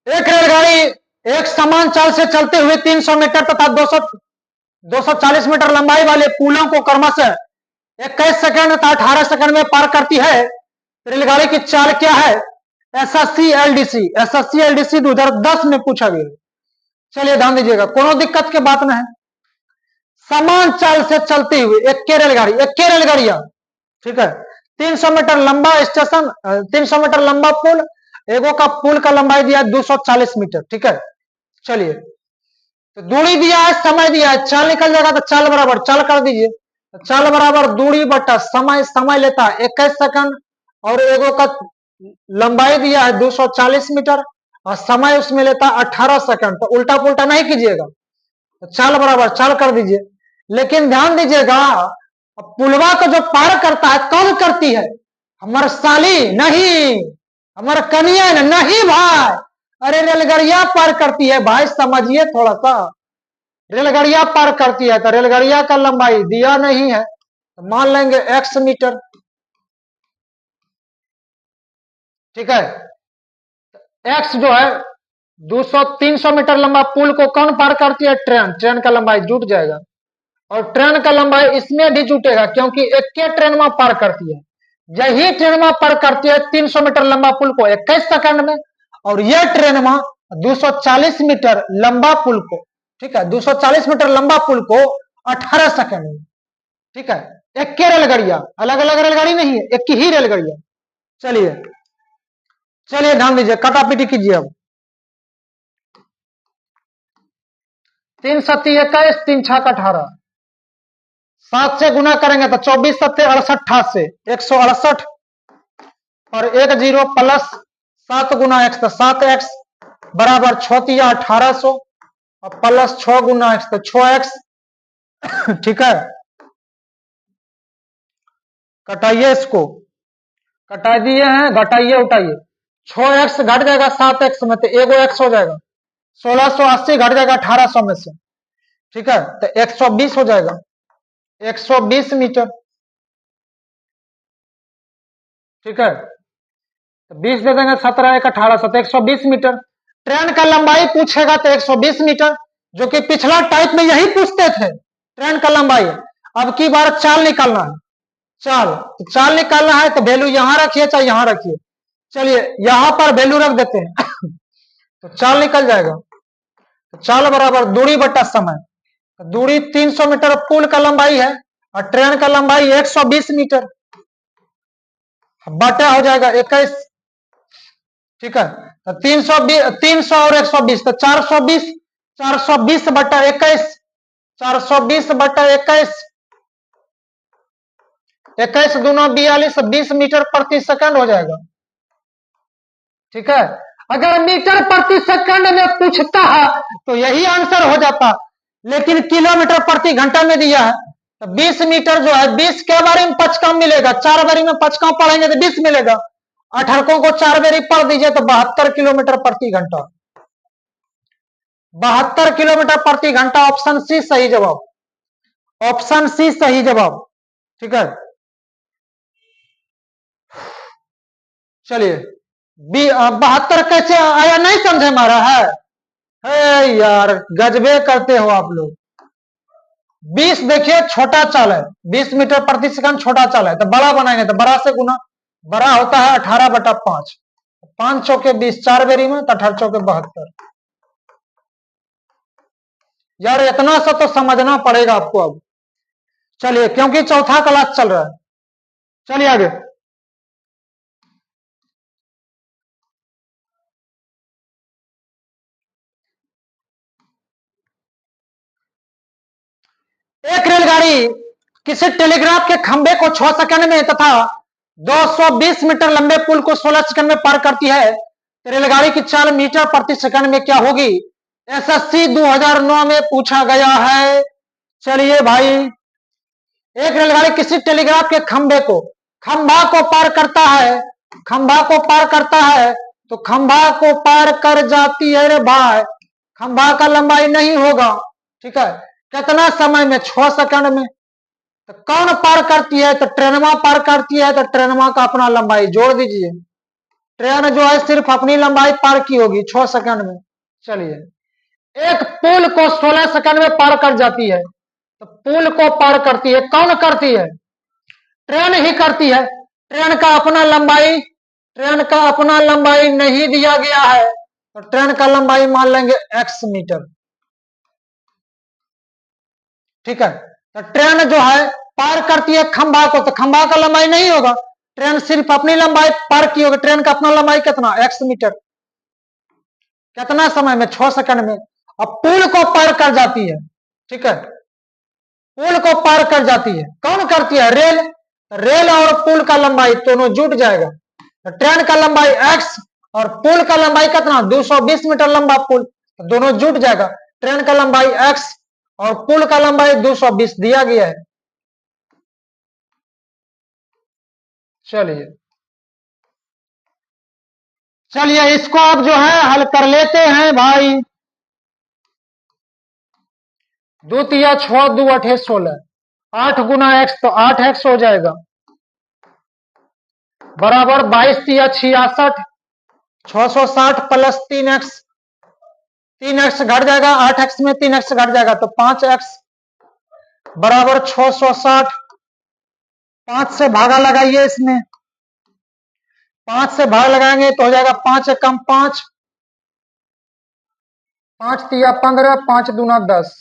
एक रेलगाड़ी एक समान चाल से चलते हुए 300 मीटर तथा 240 मीटर लंबाई वाले पुलों को क्रमशः 21 सेकंड तथा 18 सेकंड में पार करती है। रेलगाड़ी की चाल क्या है? एसएससी एलडीसी, एसएससी एलडीसी 2010 में पूछा गया। चलिए ध्यान दीजिएगा, कोनो दिक्कत की बात ना है। समान चाल से चलती हुई एक के रेलगाड़ियां, ठीक है, 300 मीटर लंबा स्टेशन, 300 मीटर लंबा पुल, एगो का पुल का लंबाई दिया है 240 मीटर। ठीक है, चलिए तो दूरी दिया है, समय दिया है, चाल निकल जाएगा तो चाल बराबर चाल कर दीजिए। तो चाल बराबर दूरी बटा समय, समय लेता है 21 सेकंड और एगो का लंबाई दिया है 240 मीटर और समय उसमें लेता है 18 सेकंड। तो उल्टा पुल्टा नहीं कीजिएगा, तो चाल बराबर चाल कर दीजिए। लेकिन ध्यान दीजिएगा, पुलवा को जो पार करता है कौन करती है? हमारे साली नहीं, हमारे कनिया नहीं भाई, अरे रेलगाड़ियां पार करती है भाई, समझिए थोड़ा सा। रेलगाड़ियां पार करती है तो रेलगाड़ियां का लंबाई दिया नहीं है तो मान लेंगे x मीटर। ठीक है, x जो है 300 मीटर लंबा पुल को कौन पार करती है? ट्रेन, ट्रेन का लंबाई जुट जाएगा और ट्रेन का लंबाई इसमें भी जुटेगा क्योंकि एक के ट्रेन में पार करती है। यही ट्रेन में पार करती है 300 मीटर लंबा पुल को 21 सेकंड में और यह ट्रेन में 240 मीटर लंबा पुल को, ठीक है, 240 मीटर लंबा पुल को 18 सेकंड में। ठीक है, एक के रेलगाड़ियां, अलग अलग रेलगाड़ी नहीं है, एक ही रेलगाड़ियां। चलिए चलिए ध्यान दीजिए, कटापीटी कीजिए। अब 3 सत्ती 21, 3 छक 18, 7 से गुना करेंगे तो 24 सत्ते 68 से 168 और 1 0 प्लस 7 गुना x तो 7x बराबर 6 1800 और प्लस 6 गुना x तो 6x। ठीक है, कटाइए इसको, कटा दिए हैं, घटाइए उठाइए, 6x घट जाएगा 7x में तो एगो x हो जाएगा, 1680 घट जाएगा 1800 में से। ठीक है, तो 120 हो जाएगा, 120 मीटर। ठीक है, तो 20 दे देंगे, 17 एक 18, 120 मीटर। ट्रेन का लंबाई पूछेगा तो 120 मीटर, जो कि पिछला टाइप में यही पूछते थे, ट्रेन का लंबाई। अब की बार चाल निकालना है, चाल, तो चाल निकालना है तो वैल्यू यहां रखिए चाहे यहां रखिए। चलिए यहां पर वैल्यू रख देते हैं तो चाल निकल जाएगा। तो चाल बराबर दूरी बटा समय। तो दूरी 300 मीटर पुल का लंबाई है और ट्रेन का लंबाई 120 मीटर, बटा हो जाएगा 21। ठीक है, तो 300 और 120 तो 420, 420 बटा 21, 420 बटा 21, 21 दूना 42, 20 मीटर प्रति सेकंड हो जाएगा। ठीक है, अगर मीटर प्रति सेकंड में पूछता है तो यही आंसर हो जाता, लेकिन किलोमीटर प्रति घंटा में दिया है तो 20 मीटर जो है, 20 के बारी में 5 कम मिलेगा, 4 बारी में 5 कम पढ़ेंगे तो 20 मिलेगा। 18 को 4 बारी पढ़ दीजिए तो 72 किलोमीटर प्रति घंटा, 72 किलोमीटर प्रति घंटा। ऑप्शन सी सही जवाब, ऑप्शन सी सही जवाब। ठीक है, चलिए 72 कैसे आया नहीं समझे मारा है यार, गजबे करते हो आप लोग। 20 देखिए छोटा चाल है, 20 मीटर प्रति सेकंड छोटा चाल है, तो बड़ा बनाएंगे तो बड़ा से गुना, बड़ा होता है 18 बटा 5, 5 चौके 20, 4 बेरी में तो 18 चौके 72। यार इतना सा तो समझना पड़ेगा आपको अब। चलिए क्योंकि चौथा क्लास चल रहा है, चलिए आगे। एक रेलगाड़ी किसी टेलीग्राफ के खंभे को 6 सेकंड में तथा 220 मीटर लंबे पुल को 16 सेकंड में पार करती है, तो रेलगाड़ी की चाल मीटर प्रति सेकंड में क्या होगी? एसएससी 2009 में पूछा गया है। चलिए भाई, एक रेलगाड़ी किसी टेलीग्राफ के खंभा को पार करता है, खंभा को पार करता है, तो खंभा को पार कर जाती है रे भाई, खंभा का लंबाई नहीं होगा। ठीक है, कितना समय में? 6 सेकंड में। तो कौन पार करती है? तो ट्रेनमा पार करती है, तो ट्रेनमा का अपना लंबाई जोड़ दीजिए। ट्रेन जो है सिर्फ अपनी लंबाई पार की होगी 6 सेकंड में। चलिए, एक पुल को 16 सेकंड में पार कर जाती है, तो पुल को पार करती है, कौन करती है? ट्रेन ही करती है। ट्रेन का अपना लंबाई नहीं दिया गया है, तो ट्रेन का लंबाई मान लेंगे x मीटर। ठीक है, तो ट्रेन जो है पार करती है खंभा को, तो खंभा का लंबाई नहीं होगा, ट्रेन सिर्फ अपनी लंबाई पार की होगी। ट्रेन का अपना लंबाई कितना? x metre. कितना समय में? 6 सेकंड में। अब पुल को पार कर जाती है। ठीक है, पुल को पार कर जाती है, कौन करती है? रेल। रेल और पुल का लंबाई दोनों जुट जाएगा, तो ट्रेन का लंबाई x और पुल का लंबाई कितना? 220 मीटर लंबा पुल, तो दोनों जुट जाएगा। ट्रेन का लंबाई x और पुल का लंबाई 220 दिया गया है। चलिए चलिए इसको अब जो है हल कर लेते हैं भाई। 2 तिया 6, 2 8 16, 8 गुना x तो 8x हो जाएगा, बराबर 22 तिया 66, 660 प्लस 3x, 3x घट जाएगा, 8x में 3x घट जाएगा तो 5x, बराबर 660। 5 से भागा लगाइए इसमें, 5 से भाग लगाएंगे तो हो जाएगा 5 कम 5, 5 तिया 15, 5 दूना 10,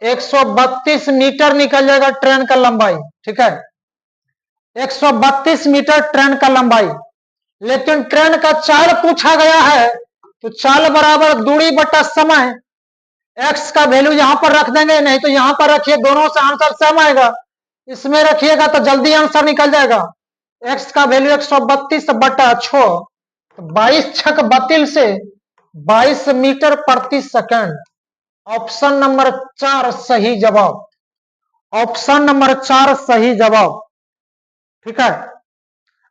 132 मीटर निकल जाएगा ट्रेन का लंबाई। ठीक है, 132 मीटर ट्रेन का लंबाई। लेकिन ट्रेन का चाल पूछा गया है, तो चाल बराबर दूरी बटा समय। x का वैल्यू यहां पर रख देंगे, नहीं तो यहां पर रखिए, दोनों से आंसर सेम आएगा। इसमें रखिएगा तो जल्दी आंसर निकल जाएगा। x का वैल्यू 132 बटा 6, तो 22 छक 32 से 22 मीटर प्रति सेकंड। ऑप्शन नंबर 4 सही जवाब, ऑप्शन नंबर 4 सही जवाब। ठीक है,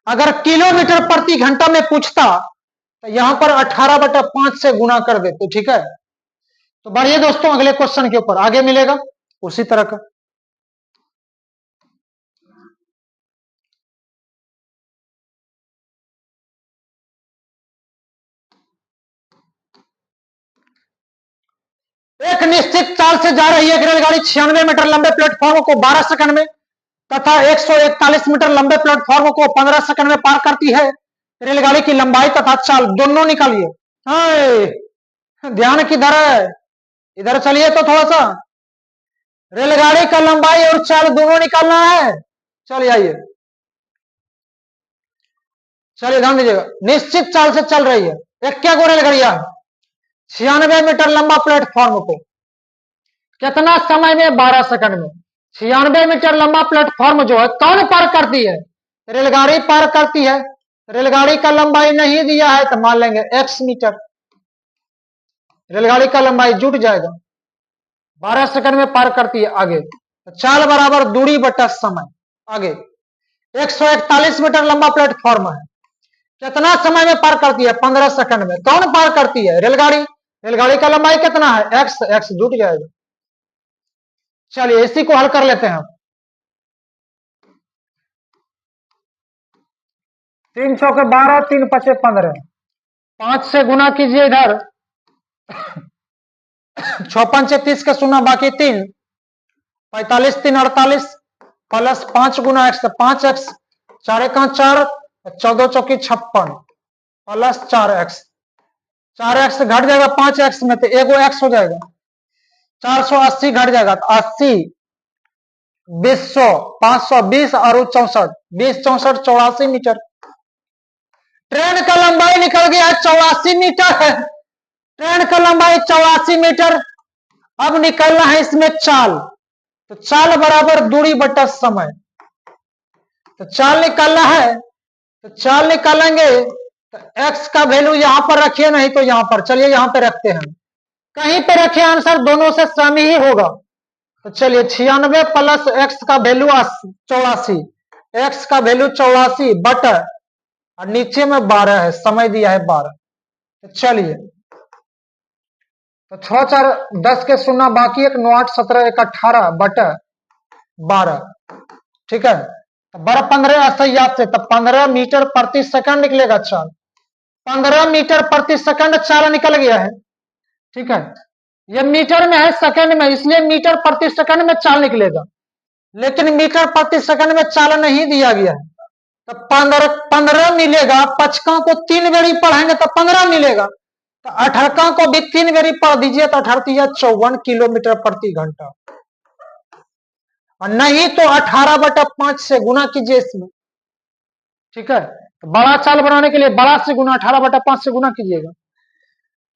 अगर किलोमीटर प्रति घंटा में पूछता तो यहां पर 18/5 से गुना कर देते। ठीक है, तो बढ़िए दोस्तों, अगले क्वेश्चन के ऊपर आगे मिलेगा उसी तरह का। एक निश्चित चाल से जा रही है रेलगाड़ी 96 मीटर लंबे प्लेटफॉर्म को 12 सेकंड में तथा 141 मीटर लंबे प्लेटफॉर्म को 15 सेकंड में पार करती है। रेलगाड़ी की लंबाई तथा चाल दोनों निकालिए। ध्यान किधर है? इधर चलिए तो थोड़ा सा। रेलगाड़ी का लंबाई और चाल दोनों निकालना है। चलिए आइए, चलिए ध्यान दीजिएगा। निश्चित चाल से चल रही है एक क्या गो रेलगाड़ियां 96 मीटर लंबा प्लेटफॉर्म को कितना समय में? 12 सेकंड में। 96 मीटर लंबा प्लेटफॉर्म जो है कौन पार करती है? रेलगाड़ी पार करती है। रेलगाड़ी का लंबाई नहीं दिया है तो मान लेंगे x मीटर। रेलगाड़ी का लंबाई जुट जाएगा, 12 सेकंड में पार करती है। आगे चाल बराबर दूरी बटा समय। आगे 141 मीटर लंबा प्लेटफॉर्म है, कितना समय में पार करती है? 15 सेकंड में। कौन पार करती है? रेलगाड़ी। रेलगाड़ी का लंबाई कितना है? x। x जुट जाएगा। चलिए इसी को हल कर लेते हैं। 3 चौके 12, 3 पचे 15, 5 से गुना कीजिए इधर 6 पंचे 30 का शून्य बाकी 3, 45 3 48 प्लस 5 गुना x 5x, 4 एक 4, 14 चौकी 56 प्लस 4x। 4x घट जाएगा 5x में तो एगो x हो जाएगा। 480 घट जाएगा तो 80, 200, 520 और 64, 20 64 84 मीटर। ट्रेन का लंबाई निकल गया 84 मीटर है। ट्रेन का लंबाई 84 मीटर। अब निकलना है इसमें चाल, तो चाल बराबर दूरी बटा समय। तो चाल निकालना है, तो चाल निकालेंगे तो x का वैल्यू यहां पर रखिए, नहीं तो यहां पर। चलिए यहां पे रखते हैं, कहीं पे रखिए, आंसर दोनों से सम ही होगा। तो चलिए 96 प्लस x का वैल्यू 84, x का वैल्यू 84 बटा और नीचे में 12 है, समय दिया है 12। तो चलिए तो 6 4 10 के शून्य बाकी 1 9 8 17 1 18 बटा 12। ठीक है, तो 12 15 88 से तब 15 मीटर प्रति सेकंड निकलेगा चाल। 15 मीटर प्रति सेकंड चाल निकल गया है। ठीक है, ये मीटर में है, सेकंड में, इसलिए मीटर प्रति सेकंड में चाल निकलेगा। लेकिन मीटर प्रति सेकंड में चाल नहीं दिया गया है, तो 15 मिलेगा। पचका को 3 बेरी पढ़ेंगे तो 15 मिलेगा, तो 18 को भी 3 बेरी पढ़ दीजिए तो 18 54 किलोमीटर प्रति घंटा। और नहीं तो 18 बटा 5 से गुना कीजिए इसमें। ठीक है, तो बड़ा चाल बनाने के लिए बड़ा से गुना 18 बटा 5 से गुना कीजिएगा,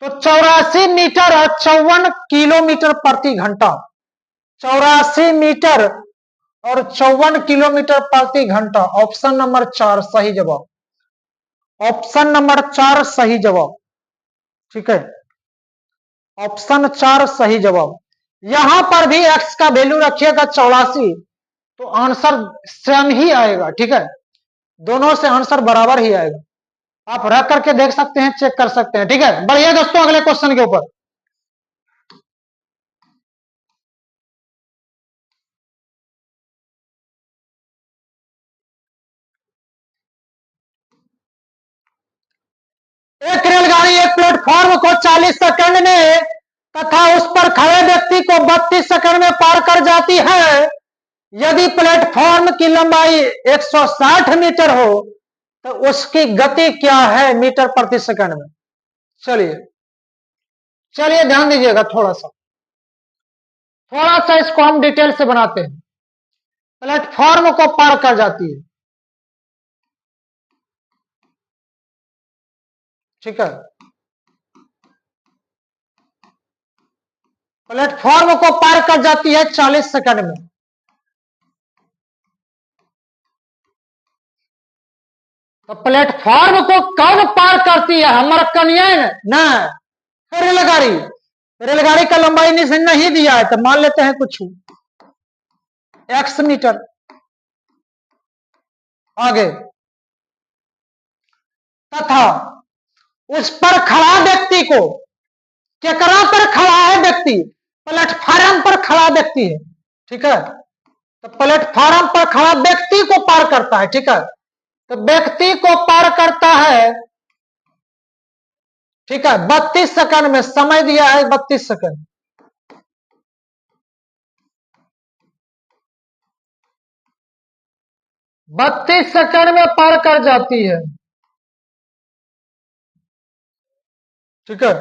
तो 84 मीटर और 54 किलोमीटर प्रति घंटा। 84 मीटर और 54 किलोमीटर प्रति घंटा। ऑप्शन नंबर 4 सही जवाब। ऑप्शन नंबर 4 सही जवाब। ठीक है, ऑप्शन 4 सही जवाब। यहां पर भी x का वैल्यू रखिएगा 84, तो आंसर सेम ही आएगा। ठीक है, दोनों से आंसर बराबर ही आएगा। आप रख करके देख सकते हैं, चेक कर सकते हैं। ठीक है, बढ़िया दोस्तों, अगले क्वेश्चन के ऊपर। एक रेलगाड़ी एक प्लेटफॉर्म को 40 सेकंड में तथा उस पर खड़े व्यक्ति को 32 सेकंड में पार कर जाती है। यदि प्लेटफॉर्म की लंबाई 160 मीटर हो तो उसकी गति क्या है मीटर प्रति सेकंड में? चलिए चलिए ध्यान दीजिएगा, थोड़ा सा इसको हम डिटेल से बनाते हैं। प्लेटफॉर्म को पार कर जाती है। ठीक है, प्लेटफॉर्म को पार कर जाती है 40 सेकंड में। तो प्लेटफॉर्म को कौन पार करती है? हमारा कन्या ना, रेलगाड़ी। रेलगाड़ी का लंबाई नहीं दिया है, तो मान लेते हैं कुछ x मीटर। आगे तथा उस पर खड़ा व्यक्ति को, केकरा पर खड़ा है व्यक्ति? प्लेटफॉर्म पर खड़ा व्यक्ति है। ठीक है, तो प्लेटफॉर्म पर खड़ा व्यक्ति को पार करता है। ठीक है, तो व्यक्ति को पार करता है। ठीक है, 32 सेकंड में, समय दिया है 32 सेकंड। 32 सेकंड में पार कर जाती है। ठीक है,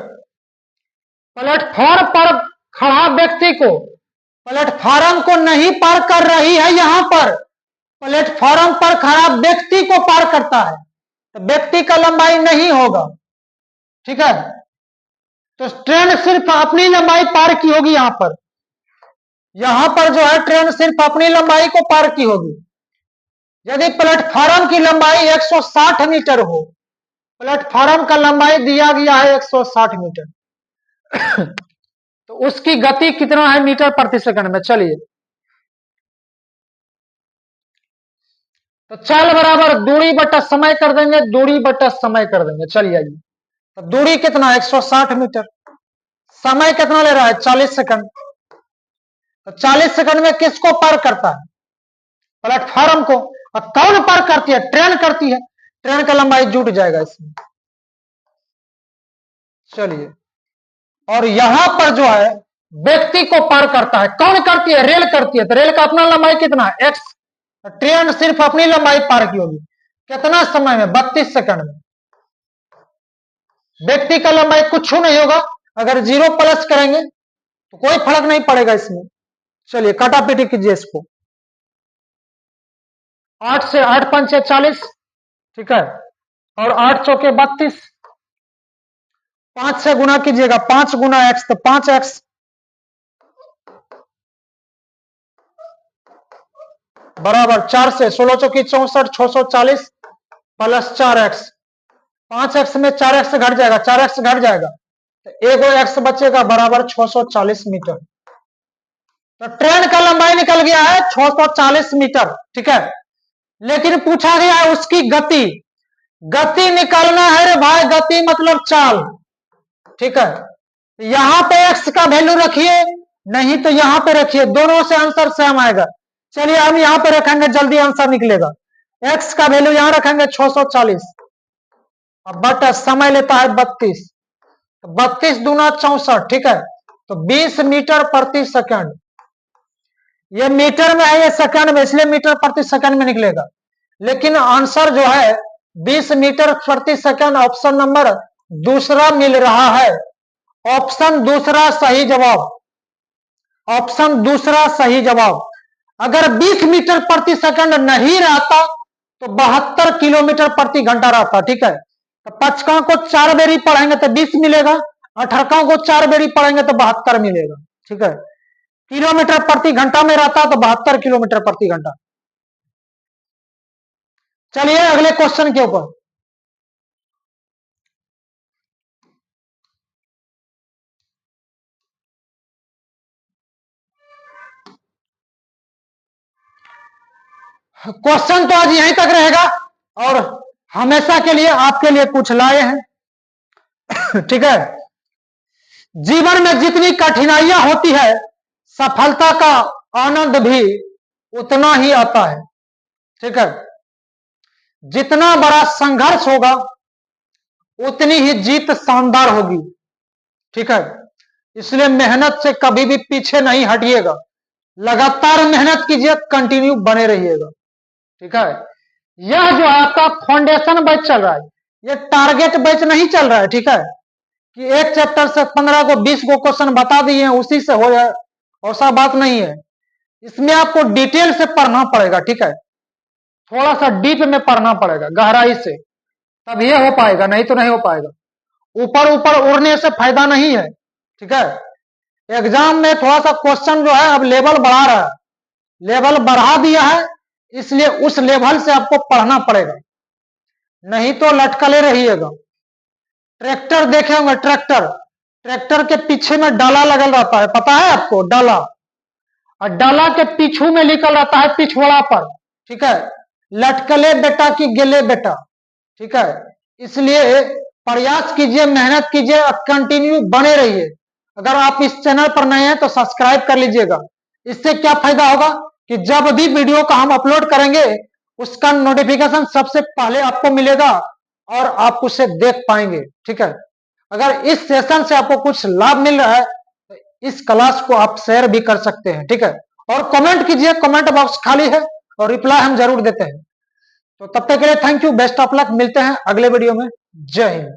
प्लेटफॉर्म पर खड़ा व्यक्ति को, प्लेटफॉर्म को नहीं पार कर रही है, यहां पर प्लेटफॉर्म पर खड़ा व्यक्ति को पार करता है, तो व्यक्ति का लंबाई नहीं होगा। ठीक है, तो ट्रेन सिर्फ अपनी लंबाई पार की होगी। यहां पर जो है ट्रेन सिर्फ अपनी लंबाई को पार की होगी। यदि प्लेटफॉर्म की लंबाई 160 मीटर हो, प्लेटफॉर्म का लंबाई दिया गया है 160 मीटर तो उसकी गति कितना है मीटर प्रति सेकंड में। चलिए, तो चल बराबर दूरी बटा समय कर देंगे, दूरी बटा समय कर देंगे। चलिए आइए, तो दूरी कितना 160 मीटर, समय कितना ले रहा है 40 सेकंड। तो 40 सेकंड में किसको पार करता है, प्लेटफॉर्म को। और कौन पार करती है, ट्रेन करती है, ट्रेन का लंबाई जुट जाएगा इसमें। चलिए, और यहां पर जो है व्यक्ति को पार करता है, कौन करती है, रेल करती है। तो रेल का अपना लंबाई कितना है एक्स, ट्रेन सिर्फ अपनी लंबाई पार की होगी, कितना समय में 32 सेकंड में। व्यक्ति का लंबाई कुछ नहीं होगा, अगर 0 प्लस करेंगे तो कोई फर्क नहीं पड़ेगा इसमें। चलिए काटापीटी कीजिए इसको, 8 से 8 पंचे 40, ठीक है, और 8 चौके 32, 5 से गुना कीजिएगा, 5 गुना एक्स, तो 5x बराबर 4 से 16 चौकी 64, 640 प्लस 4x, 5x में 4x घट जाएगा, 4x घट जाएगा, तो एगो x बचेगा बराबर 640 मीटर। तो ट्रेन का लंबाई निकल गया है 640 मीटर। ठीक है, लेकिन पूछा गया है उसकी गति, गति निकालना है रे भाई, गति मतलब चाल। ठीक है, यहां पे x का वैल्यू रखिए, नहीं तो यहां पे रखिए, दोनों से आंसर सेम आएगा। चलिए हम यहां पे रखेंगे, जल्दी आंसर निकलेगा। x का वैल्यू यहां रखेंगे 640, अब बट समय लेता है 32, 32 दूना 64, ठीक है, तो 20 मीटर प्रति सेकंड। ये मीटर में है, ये सेकंड में, इसलिए मीटर प्रति सेकंड में निकलेगा, लेकिन आंसर जो है 20 मीटर प्रति सेकंड ऑप्शन नंबर दूसरा मिल रहा है। ऑप्शन दूसरा सही जवाब, ऑप्शन दूसरा सही जवाब। अगर 20 मीटर प्रति सेकंड नहीं रहता तो 72 किलोमीटर प्रति घंटा रहता। ठीक है, तो पचका को 4 बेरी पढ़ेंगे तो 20 मिलेगा, 18 को 4 बेरी पढ़ेंगे तो 72 मिलेगा। ठीक है, किलोमीटर प्रति घंटा में रहता तो 72 किलोमीटर प्रति घंटा। चलिए अगले क्वेश्चन के ऊपर, क्वेश्चन तो आज यहीं तक रहेगा और हमेशा के लिए आपके लिए कुछ लाए हैं। ठीक है, जीवन में जितनी कठिनाइयां होती है, सफलता का आनंद भी उतना ही आता है। ठीक है, जितना बड़ा संघर्ष होगा उतनी ही जीत शानदार होगी। ठीक है, इसलिए मेहनत से कभी भी पीछे नहीं हटिएगा, लगातार मेहनत कीजिए, कंटिन्यू बने रहिएगा। ठीक है, यह जो आपका फाउंडेशन बैच चल रहा है, ये टारगेट बैच नहीं चल रहा है। ठीक है, कि एक चैप्टर से 15 को 20 को क्वेश्चन बता दिए उसी से हो जाए, ऐसा बात नहीं है। इसमें आपको डिटेल से पढ़ना पड़ेगा। ठीक है, थोड़ा सा डीप में पढ़ना पड़ेगा, गहराई से, तब ये हो पाएगा, नहीं तो नहीं हो पाएगा। ऊपर ऊपर उड़ने से फायदा नहीं है। ठीक है, एग्जाम में थोड़ा सा क्वेश्चन जो है अब लेवल बढ़ा रहा है, लेवल बढ़ा दिया है, इसलिए उस लेवल से आपको पढ़ना पड़ेगा, नहीं तो लटकले रहिएगा। ट्रैक्टर देखे होंगे, ट्रैक्टर, ट्रैक्टर के पीछे में डाला लगल रहता है, पता है आपको, डाला, और डाला के पीछू में निकल रहता है पिछवाड़ा पर। ठीक है, लटकले बेटा की गेले बेटा। ठीक है, इसलिए प्रयास कीजिए, मेहनत कीजिए और कंटिन्यू बने रहिए। अगर आप इस चैनल पर नए हैं तो सब्सक्राइब कर लीजिएगा। इससे क्या फायदा होगा कि जब भी वीडियो का हम अपलोड करेंगे उसका नोटिफिकेशन सबसे पहले आपको मिलेगा और आप उसे देख पाएंगे। ठीक है, अगर इस सेशन से आपको कुछ लाभ मिल रहा है तो इस क्लास को आप शेयर भी कर सकते हैं। ठीक है, और कमेंट कीजिए, कमेंट बॉक्स खाली है और रिप्लाई हम जरूर देते हैं। तो तब तक के लिए thank you, best of luck, मिलते हैं अगले वीडियो में। जय हिंद।